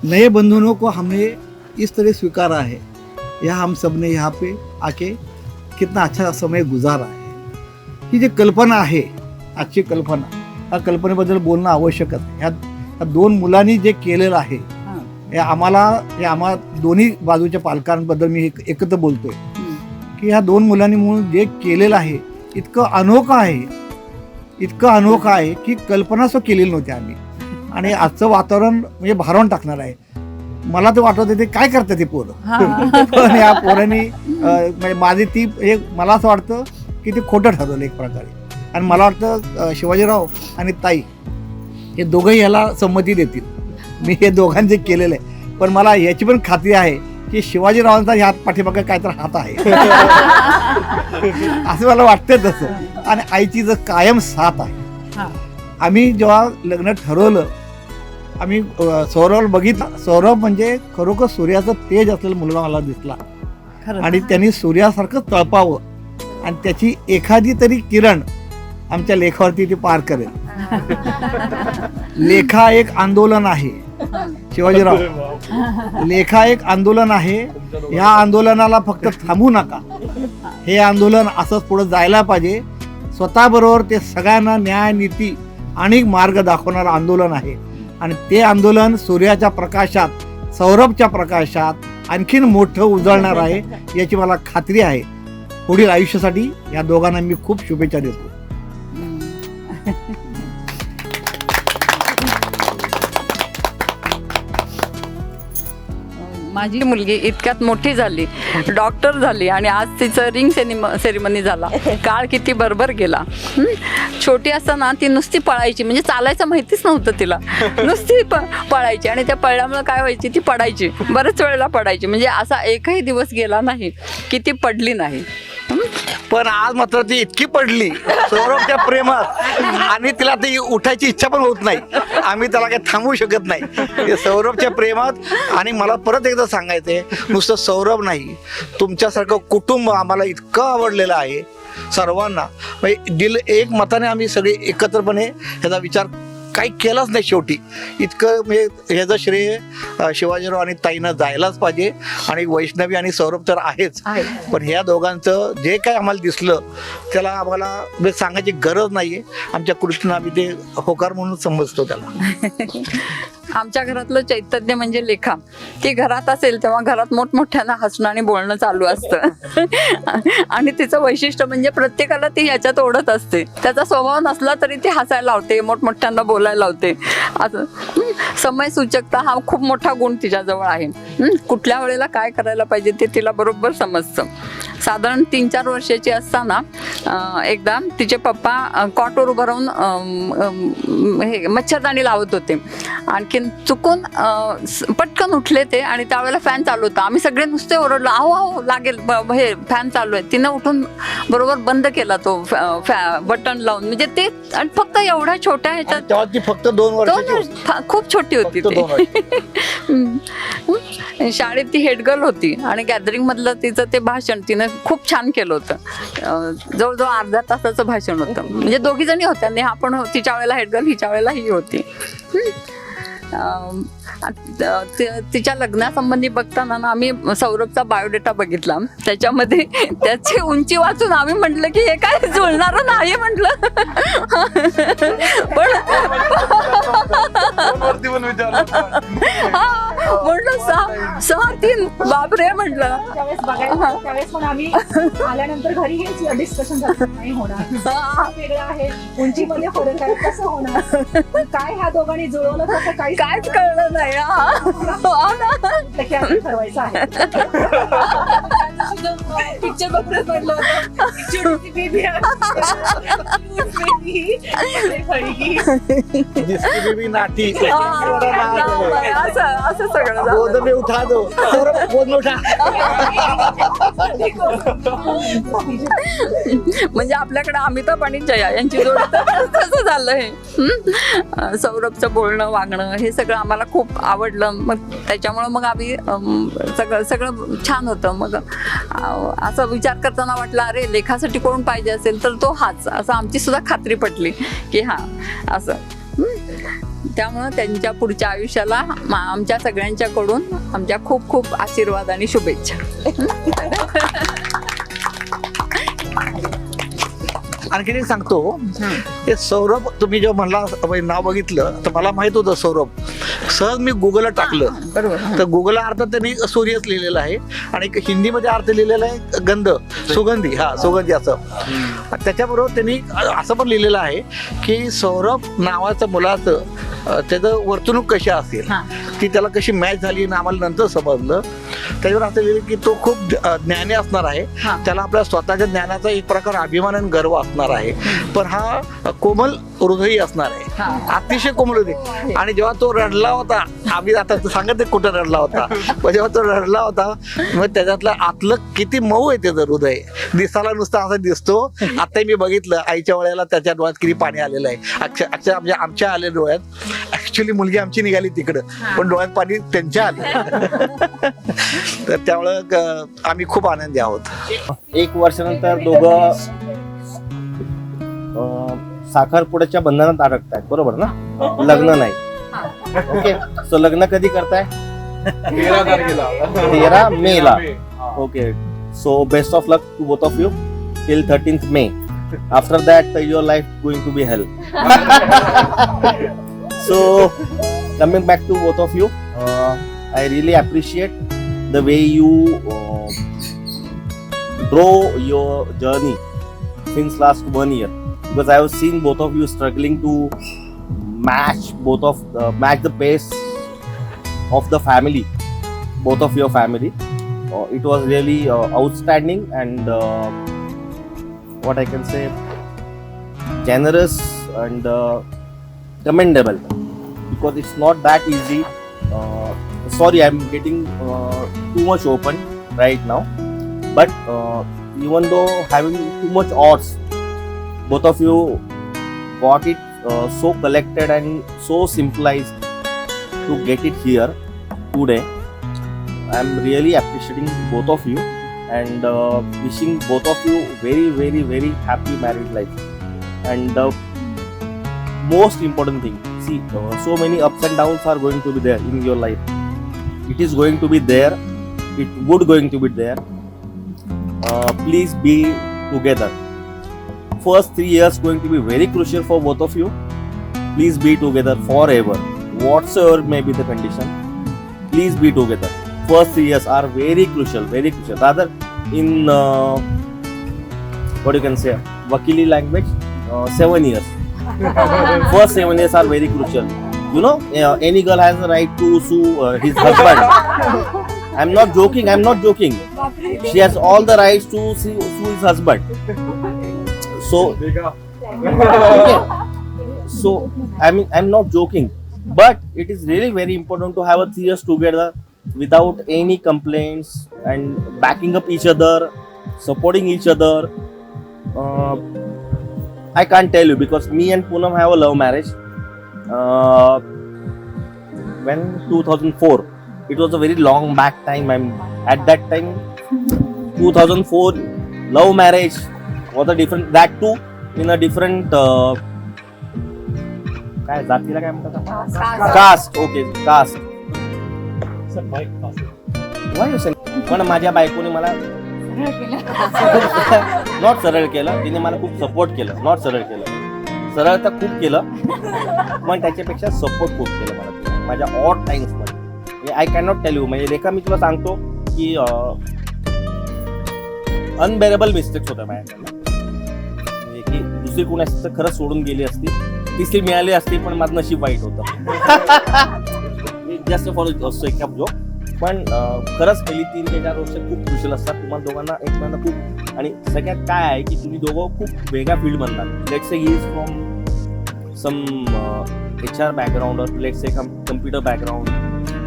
N: नए बंधनों को हमने इस तरह स्वीकारा है. यह हम सब ने यहाँ पे आके कितना अच्छा समय गुजारा है. ही जी कल्पना आहे, आजची कल्पना, या कल्पनेबद्दल बोलणं आवश्यकच आहे. ह्या दोन मुलांनी जे केलेलं आहे आम्हा दोन्ही बाजूच्या पालकांबद्दल मी एकत्र बोलतोय की ह्या दोन मुलांनी म्हणून जे केलेलं आहे इतकं अनोखं आहे की कल्पना सुद्धा केलेली नव्हती आम्ही. आणि आजचं वातावरण म्हणजे भारावून टाकणार आहे. मला तर वाटत होतं ते काय करतात ते पोरं, पण या पोरांनी म्हणजे माझी ती मला असं वाटतं की ते खोटं ठरवलं एक प्रकारे. आणि मला वाटतं शिवाजीराव आणि ताई हे दोघंही याला संमती देतील. मी हे दोघांचे केलेलं आहे, पण मला याची पण खात्री आहे की शिवाजीरावांचा ह्या पाठीमागे काहीतरी हात आहे असं मला वाटतं तसं. आणि आईची जर कायम साथ आहे. आम्ही जेव्हा लग्न ठरवलं आम्ही सौरभ बघितलं. सौरभ म्हणजे खरोखर सूर्याचं तेज असलेला मुलगा मला दिसला आणि त्यांनी सूर्यासारखं तळपावं आणि त्याची एखादी तरी किरण आमच्या लेखावरती ती पार करेल. लेखा एक आंदोलन आहे शिवाजीराव, लेखा एक आंदोलन आहे. ह्या आंदोलनाला फक्त थांबू नका. हे आंदोलन असंच पुढे जायला पाहिजे. स्वतःबरोबर ते सगळ्यांना न्याय नीती आणि मार्ग दाखवणारं आंदोलन आहे. आणि ते आंदोलन सूर्याच्या प्रकाशात, सौरभच्या प्रकाशात आणखीन मोठं उजळणार आहे याची मला खात्री आहे. पुढील आयुष्यासाठी या दोघांना मी खूप शुभेच्छा देतो.
M: माझी मुलगी इतक्यात मोठी झाली, डॉक्टर झाली आणि आज तिचं रिंग सेरेमनी झाला. काळ किती बरोबर गेला. छोटी असताना ती नुसती पळायची, म्हणजे चालायचं माहितीच नव्हतं तिला. नुसती पळायची आणि त्या पळल्यामुळे काय व्हायची, ती पडायची, बऱ्याच वेळेला पडायची. म्हणजे असा एकही दिवस गेला नाही की ती पडली नाही.
N: पण आज मात्र ती इतकी पडली सौरभच्या प्रेमात आणि तिला ती उठायची इच्छा पण होत नाही. आम्ही त्याला काही थांबवू शकत नाही सौरभच्या प्रेमात. आणि मला परत एकदा सांगायचंय, नुसतं सौरभ नाही, तुमच्यासारखं कुटुंब आम्हाला इतकं आवडलेलं आहे सर्वांना. म्हणजे एक मताने आम्ही सगळे एकत्रपणे ह्याचा विचार काही केलाच नाही. शेवटी इतकं म्हणजे ह्याचं श्रेय शिवाजीराव आणि ताईनं जायलाच पाहिजे. आणि वैष्णवी आणि सौरभ तर आहेच, पण ह्या दोघांचं जे काय आम्हाला दिसलं त्याला आम्हाला सांगायची गरज नाहीये. आमच्या कृष्ण आम्ही ते होकार म्हणून समजतो त्याला.
M: आमच्या घरातलं चैतन्य म्हणजे लेखा. ती घरात असेल तेव्हा घरात मोठमोठ्यानं हसणं आणि बोलणं चालू असतं. आणि तिचं वैशिष्ट्य म्हणजे प्रत्येकाला ती याच्यात ओढत असते. त्याचा स्वभाव नसला तरी ती हसायला लावते, मोठमोठ्यांना बोलायला लावते. असं समय सूचकता हा खूप मोठा गुण तिच्याजवळ आहे. कुठल्या वेळेला काय करायला पाहिजे ते तिला बरोबर समजतं. साधारण 3-4 वर्षाची असताना एकदा तिचे पप्पा कॉटवर उभं राहून हे मच्छरदाणी लावत होते. आणखीन चुकून पटकन उठले ते आणि त्यावेळेला फॅन चालू होता. आम्ही सगळे नुसते ओरडलो, अहो लागेल, हे फॅन चालू आहे. तिनं उठून बरोबर बंद केला तो बटन लावून. म्हणजे ते फक्त एवढ्या छोट्या ह्याच्यात
N: फक्त 2 वर्ष
M: खूप छोटी होती ती. शाळेत ती हेडगर्ल होती आणि गॅदरिंग मधलं तिचं ते भाषण तिनं खूप छान केलं होतं. जवळजवळ अर्ध्या तासाचं भाषण होतं. म्हणजे दोघी जणी होत्या, नेहा पण तिच्या वेळेला हेडगर्ल, हिच्या वेळेला ही होती. तिच्या लग्नासंबंधी बघताना ना आम्ही सौरभचा बायोडेटा बघितला. त्याच्यामध्ये त्याची उंची वाचून आम्ही म्हटलं की हे काय जुळणारं नाही म्हटलं. पण म्हटलं 6'3" बापरे म्हटलं.
F: त्यावेळेस पण आम्ही आल्यानंतर घरी हेच डिस्कशन झालं, नाही होणार, वेगळं आहे, उंचीमध्ये फरक आहे, कसं होणार, काय ह्या दोघांनी जुळवलं तसं काहीच
M: कळलं नाही.
F: ठरवायचं आहे. पिक्चर बघत म्हटलं
M: असं सगळं
N: उठा दो
M: म्हणजे आपल्याकडे अमिताभ आणि जया यांची जोडी तसं झालंय. सौरभचं बोलणं वागणं हे सगळं आम्हाला खूप आवडलं. मग त्याच्यामुळं मग आम्ही सगळं छान होतं. मग असं विचार करताना वाटलं अरे लेखासाठी कोण पाहिजे असेल तर तो हाच, असं आमची सुद्धा खात्री पटली की हा असं. त्यामुळं त्यांच्या पुढच्या आयुष्याला आमच्या सगळ्यांच्याकडून आमच्या खूप खूप आशीर्वाद आणि शुभेच्छा.
N: आणखीन एक सांगतो ते सौरभ, तुम्ही जेव्हा म्हणला नाव बघितलं तर मला माहित होतं सौरभ. सहज मी गुगलला टाकलं तर गुगलला अर्थ त्यांनी सूर्यच लिहिलेला आहे आणि हिंदीमध्ये अर्थ लिहिलेला आहे गंध, सुगंधी. हा, सुगंधी असं. त्याच्याबरोबर त्यांनी असं पण लिहिलेलं आहे की सौरभ नावाचं मुलाचं त्याचं वर्तणूक कशी असेल ती त्याला कशी मॅच झाली आणि आम्हाला नंतर समजलं. त्याच्यावर असं लिहिलं की तो खूप ज्ञानी असणार आहे, त्याला आपल्या स्वतःच्या ज्ञानाचा एक प्रकार अभिमान आणि गर्व असणार आहे, पण हा कोमल हृदयी असणार आहे, अतिशय कोमल हृदय. आणि जेव्हा तो रडला होता, आम्ही आता सांगत कुठं रडला होता, पण जेव्हा तो रडला होता मग त्याच्यातलं आतलं किती मऊ आहे त्याचं हृदय. दिसायला नुसतं असं दिसतो. आता मी बघितलं आईच्या वेळेला त्याच्या डोळ्यात किती पाणी आलेलं आहे. म्हणजे आमच्या आले डोळ्यात. ऍक्च्युली मुलगी आमची निघाली तिकडं, पण डोळ्यात पाणी त्यांच्या आलं. तर त्यामुळं आम्ही खूप आनंदी आहोत.
O: 1 वर्षानंतर दोघं साखरपुड्याच्या बंधनात अडकतायत, बरोबर ना? लग्न नाही. ओके, सो लग्न कधी करताय? 13 मेला. Okay, so best of luck to both of you till 13th May. After that, your life going to be hell. So, coming back to both of you, I really appreciate the way you draw your journey since last 1 year, because I have seen both of you struggling to match the pace of the family, both of your family. It was really outstanding and what I can say, generous and commendable, because it's not that easy. Sorry, I'm getting too much open right now, but even though having too much odds, both of you got it so collected and so simplified to get it here today. I'm really appreciating both of you and wishing both of you very, very, very happy married life. And the most important thing, see, so many ups and downs are going to be there in your life. It is going to be there. It would going to be there. Please be together. First 3 years going to be very crucial for both of you. Please be together forever. Whatsoever may be the condition, please be together. First 3 years are very crucial, very crucial. Rather, in what you can say, Wakili language, 7 years. First 7 years are very crucial. You know, any girl has the right to sue his husband. I'm not joking. She has all the rights to sue his husband. So, okay. So, I'm not joking. But it is really very important to have a 3 years together without any complaints and backing up each other, supporting each other. I can't tell you, because me and Poonam have a love marriage. When 2004, it was a very long back time. At that time, 2004 love marriage was a different, that too in a different काय जातीला काय म्हणतात, caste. Okay, caste. पण माझ्या बायकोने मला not सरळ केलं, तिने मला खूप सपोर्ट केलं. नॉट सरळ केलं, सरळ तर खूप केलं, पण त्याच्यापेक्षा सपोर्ट खूप केलं मला माझ्या ऑड टाइम्स मध्ये. I can not tell you. म्हणजे रेखा, मी तुला सांगतो की अनबेरेबल मिस्टेक्स होत्या माझ्याकडनं, म्हणजे की दुसरी कोणी असती तर खरंच सोडून गेली असती, तिसरी मिळाली असती, पण माझं नशीब वाईट होतं. जास्त फॉर एक जोक. पण खरंच पहिली 3 ते 4 वर्ष खूप क्रुशियल असतात तुम्हाला दोघांना एकमेकांना खूप. आणि सगळ्यात काय आहे की तुम्ही दोघं खूप वेगळ्या फील्डमधला. Let's say he is from some HR background, or let's say computer background.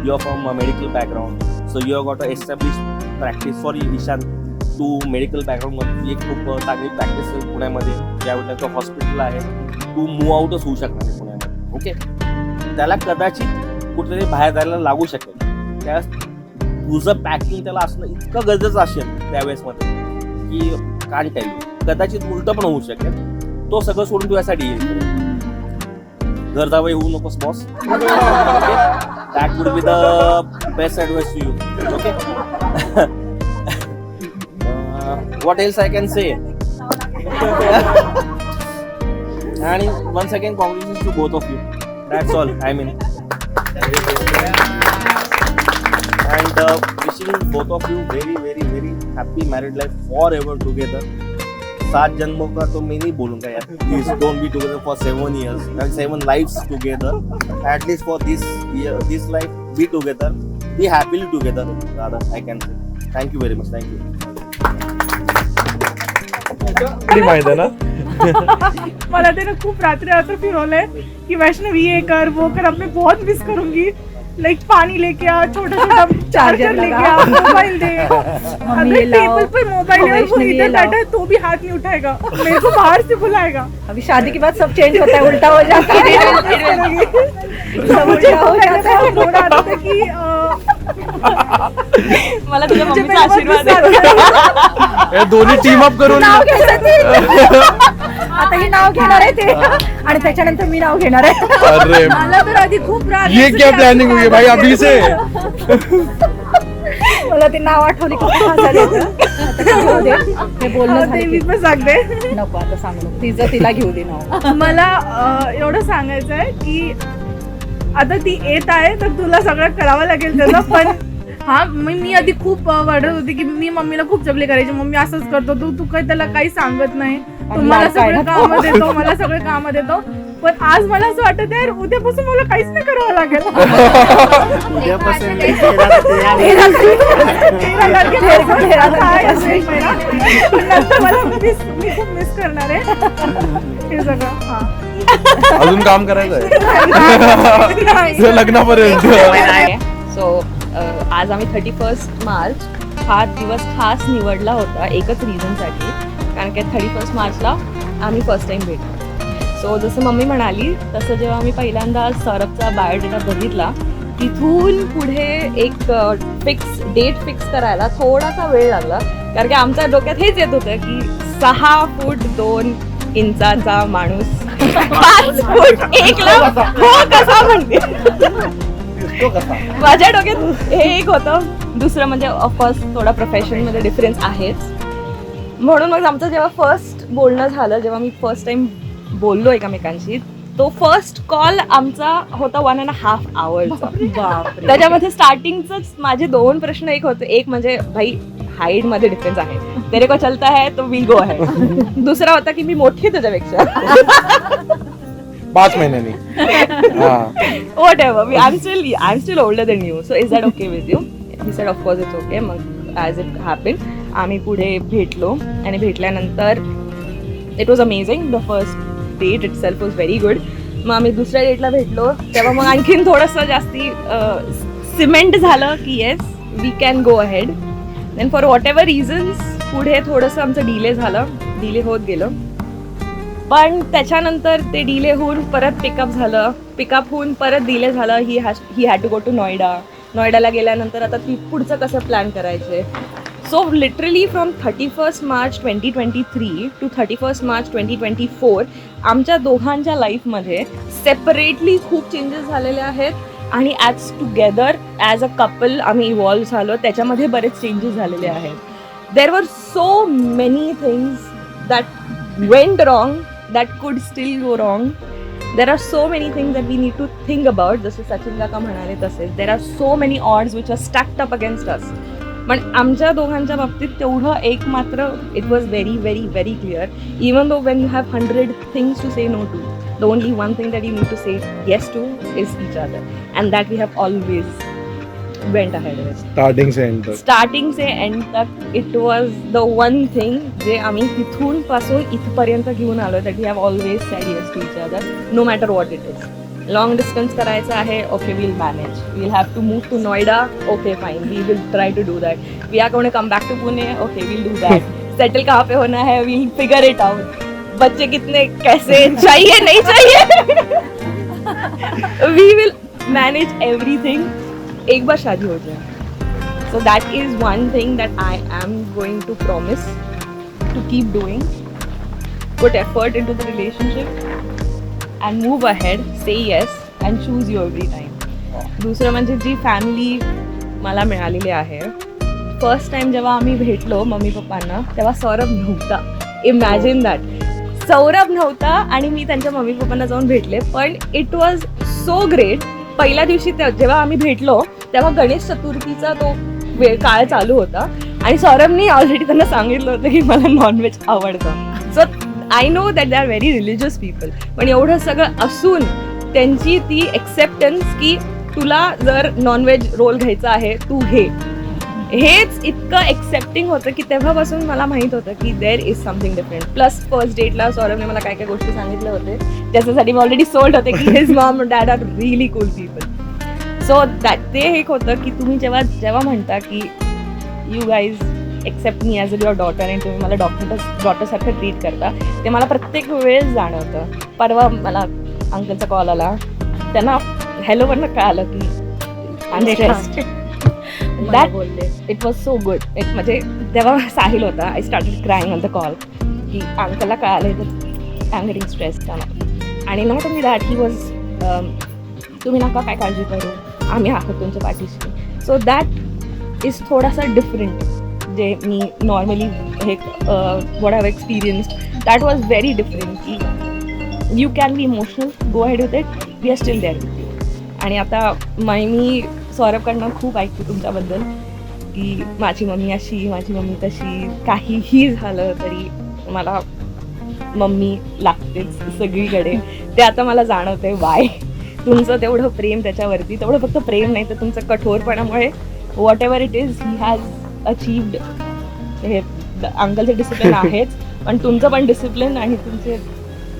O: You are from a medical background, so you have got a established practice. For Ishaan, तू मेडिकल बॅकग्राऊंड मध्ये एक खूप चांगली प्रॅक्टिस आहे पुण्यामध्ये, ज्यावेळेला हॉस्पिटल आहे, तू move आउटच होऊ शकणार आहे पुण्यामध्ये. ओके, त्याला कदाचित कुठेतरी बाहेर जायला लागू शकेल. त्यावेळेस तुझं पॅकिंग त्याला असणं इतकं गरजेचं असेल त्यावेळेस मध्ये की कान टेल यू, कदाचित उलट पण होऊ शकेल. तो सगळं सोडून तुझ्यासाठी येईल. घर जावं होऊ नकोस boss. That would be the best advice to you. Okay, what else I can say? And once again, congratulations to both of you. That's all. I mean, and wishing both of you very, very, very happy married life forever together. 7 जन्मों का तो मैं नहीं बोलूँगा यार. Please don't be together for 7 years, 7 lives together. At least for this year, this life, be together. Be happily together. Rather, I can say. Thank you very much. Thank you.
E: माहित आहे ना.
F: मला ते ना खूप रात्री असं फिरवलंय की वैष्णवी ये कर वो कर, अब मैं बहुत मिस करूंगी. लाइक पानी लेके आ, छोटा छोटा चार्जर लेके आ, मोबाइल दे. अगर टेबल पर मोबाइल है वो इधर बैठा है तो भी हाथ नहीं उठाएगा, मेरे को बाहर से बुलाएगा.
M: अभी शादी के बाद सब चेंज होता है, उल्टा हो जाता है. सब उल्टा हो जाता है.
F: बोल रहा था कि
M: मला तुझ्या मम्मीचा आशीर्वाद आहे.
E: हे दोन्ही टीम अप करून
M: आता ही नाव घेणार आहे ते, आणि त्याच्यानंतर मी नाव घेणार आहे.
E: अरे
F: मला तर आधी खूप राग
E: ये क्या प्लानिंग हुई है भाई अभी से.
M: मला ते नाव आठवले की खूप हसायला येतं. आता घेऊ दे. हे बोलणं झालं
F: मी
M: की
F: पण सांगते.
M: नको आता सांगू नको. तिचं तिला घेऊ दे नाव.
F: मला एवढं सांगायचं आहे की आता ती येत आहे तर तुला सगळं करावं लागेल त्याचं. पण हा मी आधी खूप वाढत होती की मी मम्मीला खूप जपले करायचे. मम्मी असंच करतो, तू काही त्याला काही सांगत नाही, तुम्हाला सगळे कामं देतो, मला सगळे कामं देतो. पण आज मला असं वाटत आहे उद्यापासून मला काहीच नाही करावं लागेल. नंतर मला मी खूप मिस करणार आहे हे सगळं. हा
E: अजून काम करायचं आहे लग्नापर्यंत.
P: सो आज आम्ही 31 मार्च हा दिवस खास निवडला होता एकच रिझनसाठी, कारण की 31 मार्चला आम्ही फर्स्ट टाइम भेटलो. सो जसं मम्मी म्हणाली तसं जेव्हा आम्ही पहिल्यांदा सौरभचा बायोडेटा बघितला तिथून पुढे एक डेट फिक्स करायला थोडासा वेळ लागला, कारण की आमच्या डोक्यात हेच येत होतं की 6 फूट 2 इंचाचा माणूस 5 फूट 1 हो कसा म्हणते. माझ्या डोक्यात हे एक होतं. दुसरं म्हणजे ऑफकोर्स थोडा प्रोफेशनमध्ये डिफरन्स आहेच. म्हणून मग आमचं जेव्हा फर्स्ट बोलणं झालं, जेव्हा मी फर्स्ट टाइम बोललो एकमेकांशी, तो फर्स्ट कॉल आमचा होता 1.5 hourचा. त्याच्यामध्ये स्टार्टिंगच माझे 2 प्रश्न एक होते. एक म्हणजे भाई हाईट मध्ये डिफरन्स आहे, तेरे को चलता है तो विल गो है. दुसरा होता की मी मोठी तुझ्यापेक्षा
E: 5 महिन्यांनी.
P: whatever, I'm still older than you, so is that okay with you? He said of course it's okay. मग as it happened आम्ही पुढे भेटलो आणि भेटल्यानंतर it was amazing. The first date itself was very good. मग आम्ही दुसऱ्या डेटला भेटलो तेव्हा मग आणखीन थोडंसं जास्ती सिमेंट झालं की yes we can go ahead. Then for whatever reasons पुढे थोडंसं आमचं डिले होत गेलं. पण त्याच्यानंतर ते डिले होऊन परत पिकअप होऊन परत डिले झालं. He had to go to नोएडाला गेल्यानंतर आता ती पुढचं कसं प्लॅन करायचं. So literally from 31 March 2023 to 31 March 2024 आमच्या दोघांच्या लाईफमध्ये सेपरेटली खूप चेंजेस झालेले आहेत आणि as together as a couple आम्ही इव्हॉल्व झालो. त्याच्यामध्ये बरेच चेंजेस झालेले आहेत. देर वर so many things that went wrong that could still go wrong. There are so many things that we need to think about. जसे सचिन काका म्हणाले तसेच there are so many odds which are stacked up against us. पण आमच्या दोघांच्या बाबतीत तेवढं एक मात्र it was very very very clear. Even though when you have 100 things to say no to, the only one thing that you need to say yes to is each other, and that we have always went ahead with. Starting से end तक it was the one thing जे आम्ही तिथून पासून इथपर्यंत घेऊन आलो that we have always said yes to each other no matter what it is. Long distance करायचं आहे, okay will manage. Will have to move to Noida, okay fine we will try to do that. We are going to come back to Pune, okay will do that. Settle कहाँ पे होना है, will figure it out. बच्चे कितने कैसे चाहिए नहीं चाहिए, we will manage everything. एक बार शादी हो जाए. So that is one thing that I am going to promise to keep doing. Put effort into the relationship and move ahead, say yes and choose you every time. दुसरं म्हणजे जी family मला मिळालेली आहे. First time जेव्हा आम्ही भेटलो mummy पप्पांना तेव्हा सौरभ नव्हता. Imagine that. सौरभ नव्हता आणि मी त्यांच्या मम्मी पप्पांना जाऊन भेटले, पण इट वॉज सो ग्रेट. पहिल्या दिवशी जेव्हा आम्ही भेटलो तेव्हा गणेश चतुर्थीचा तो काळ चालू होता आणि सौरभनी ऑलरेडी त्यांना सांगितलं होतं की मला नॉनव्हेज आवडतं. So I know that they are very religious people, पण एवढं सगळं असून त्यांची ती एक्सेप्टन्स की तुला जर नॉनव्हेज रोल घ्यायचा आहे तू घे, हेच इतकं एक्सेप्टिंग होतं की तेव्हापासून मला माहित होतं की there is something different. Plus first डेटला सौरभने मला काय काय गोष्टी सांगितल्या होते त्याच्यासाठी मी ऑलरेडी सोल्ड होते की his mom and dad are really cool people. So that ते एक होतं की तुम्ही जेव्हा म्हणता की you guys accept me as a your daughter आणि तुम्ही मला डॉटरसारखं ट्रीट करता, ते मला प्रत्येक वेळेस जाणवतं. परवा मला अंकलचा कॉल आला, त्यांना हॅलोवरनं कळालं की that it was so good. म्हणजे तेव्हा साहिल होता, I started crying on the call की अंकलला कळालं तर आय एम गेटिंग स्ट्रेस्ड. आणि not only that he was तुम्ही नका काय काळजी करू, आम्ही आहोत तुमच्या पाठीशी. सो दॅट इज थोडासा डिफरंट जे मी नॉर्मली हे what have experienced. That was very different की you can be emotional, go ahead with it, we are steel there with you. आणि आता मी सौरभकडनं खूप ऐकते तुमच्याबद्दल की माझी मम्मी अशी, माझी मम्मी तशी, काहीही झालं तरी मला मम्मी लागतेच सगळीकडे. ते आता मला जाणवतंय वाय. तुमचं तेवढं प्रेम त्याच्यावरती, तेवढं फक्त प्रेम नाही तर तुमचं कठोरपणामुळे whatever it is he has achieved. हे अंकलचं डिसिप्लिन आहेच, पण तुमचं पण डिसिप्लिन आणि तुमचे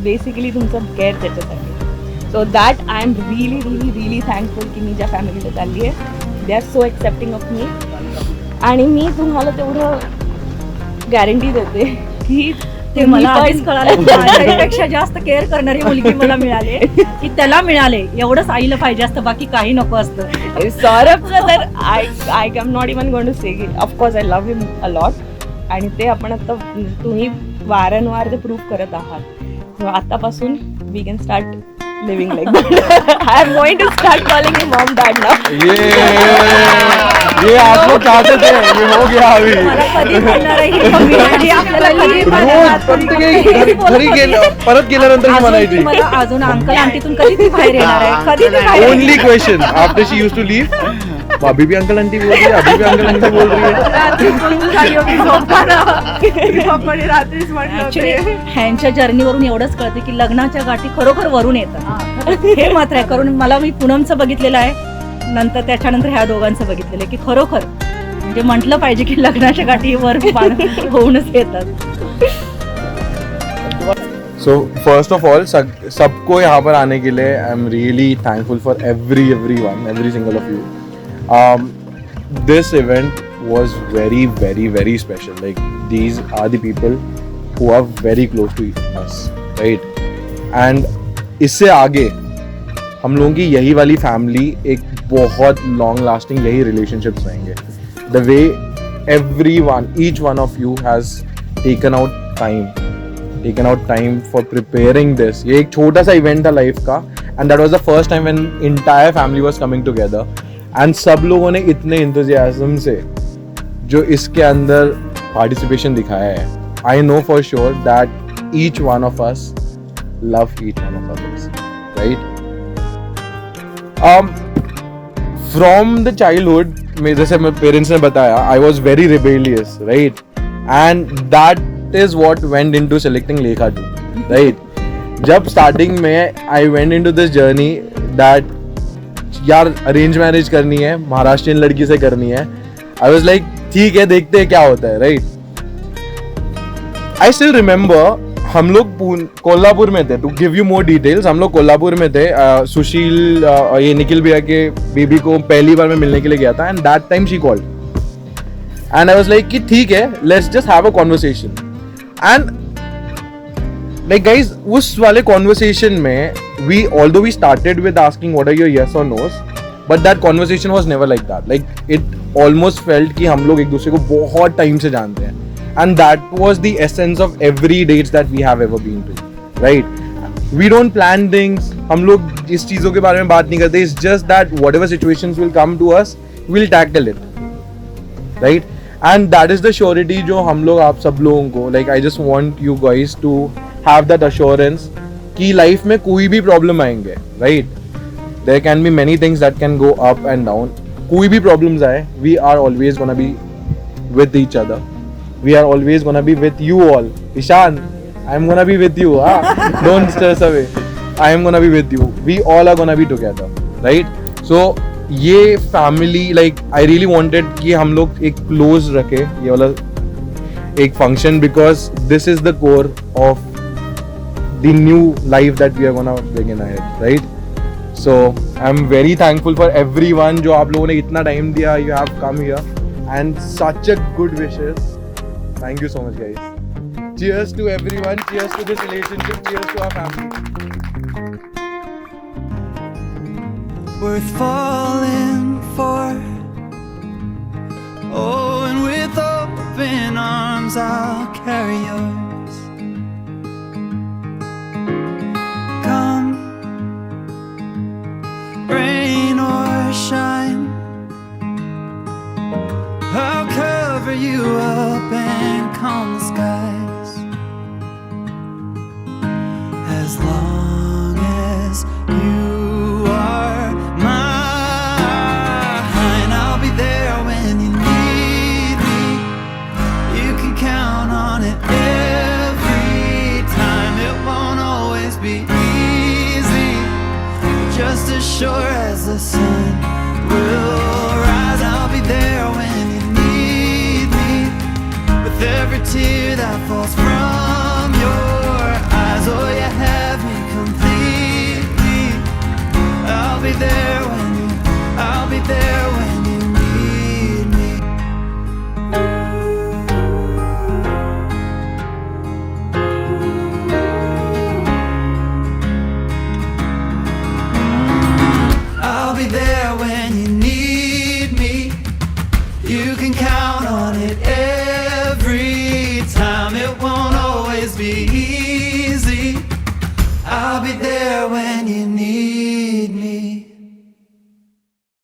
P: बेसिकली तुमचं केअर त्याच्यासाठी. So that I am really really really thankful की मी ज्या फॅमिलीला चालली आहे they are so accepting of me. आणि मी तुम्हाला तेवढं गॅरंटी देते की
M: ते मला आधीच कळालं माझ्यापेक्षा जास्त केअर करणारी मुलगी मला मिळाली की त्याला मिळाले एवढंच आईला पाहिजे असतं, बाकी काही नको असतं.
P: सौरभचं तर I can not even going to say की of course I love him a lot. आणि ते आपण आता तुम्ही वारंवार ते प्रूव्ह करत आहात. आतापासून we can start living like that. I am going to start calling him mom dad now.
E: ये आप लोग चाहते थे, ये हो गया अभी.
M: मला कधी म्हणणार आहे ही मम्मी आणि आपल्याला कधी
E: घरी गेलं परत गेल्यानंतर ही म्हणायची.
M: मला अजून अंकल आंटीतून कधी ती बाहेर येणार आहे, कधी ती बाहेर
E: only question after she used to leave, अभी भी अंकल आंटी बोल रही है, अभी भी अंकल आंटी बोल रही है.
M: ऍक्च्युली ह्यांच्या जर्नीवरून एवढंच कळते की लग्नाच्या गाठी खरोखर वरून येतात. हे मात्र आहे, कारण मला मी पूनमचं बघितलेलं आहे, नंतर त्याच्यानंतर ह्या दोघांचं बघितलेलं आहे की खरोखर म्हणजे म्हटलं पाहिजे की लग्नाच्या गाठी वर होऊनच येतात.
E: So first of all, सबको यहाँ पर आने के लिए I am really thankful for everyone, every single of you. This event was very, very, very special. Like these are the people who are very close to us, right? And इससे आगे हम लोगों की यही वाली फैमिली एक बहुत long lasting यही relationships रहेंगे. The way everyone, each one of you has taken out time for preparing this. ये एक छोटा सा event था लाइफ का, and that was the first time when entire family was coming together. And सब लोगों ने इतने enthusiasm से जो इसके अंदर participation दिखाया है, I know for sure that each one of us love each one of others, right? From the childhood, जैसे मेरे पेरेंट्स ने बताया, I was very rebellious, right? And that is what went into selecting Lekha too, right? जब starting में I went into this journey that यार arrange marriage करनी है, महाराष्ट्रियन लड़की से करनी है, I was like ठीक है देखते हैं क्या होता है, right? I still remember हम लोग कोल्हापुर में थे. To give you more details, हम लोग कोल्हापुर में थे. सुशील ये निखिल भैया के बेबी को पहली बार मैं मिलने के लिए गया था, and that time she called and I was like कि ठीक है, let's just have a conversation. And like guys उस वाले कॉन्वर्सेशन में we although we started with asking what are your yes और noes, but that conversation was never like that. Like it almost felt कि हम लोग एक दूसरे को बहुत टाइम से जानते हैं. And that was the essence of every dates that we have ever been to, right? We don't plan things. हम लोग इस चीज़ों के बारे में बात नहीं करते. It's just that whatever situations will come to us, we'll tackle it, right? And that is the surety जो हम लोग आप सब लोगों को, like I just want you guys to have that assurance कि life में कोई भी problem आएंगे, right? There can be many things that can go up and down. कोई भी problems आए, we are always gonna be with each other. We are always gonna be with you all. Ishan, I'm gonna be with you. Don't stress away. I am gonna be with you. We all are gonna be together, right? So ये family, like I really wanted कि हम लोग एक close रखे ये वाला एक function, because this is the core of the new life that we are gonna begin ahead, right? So I'm very thankful for everyone जो आप लोगों ने इतना time Diya. You have come here and such a good wishes. Thank you so much, guys. Cheers to everyone. Cheers to this relationship. Cheers to our family.
I: Worth falling for. Oh, and with open arms I'll carry yours. Come, rain or shine, I'll cover you up and calm the skies as long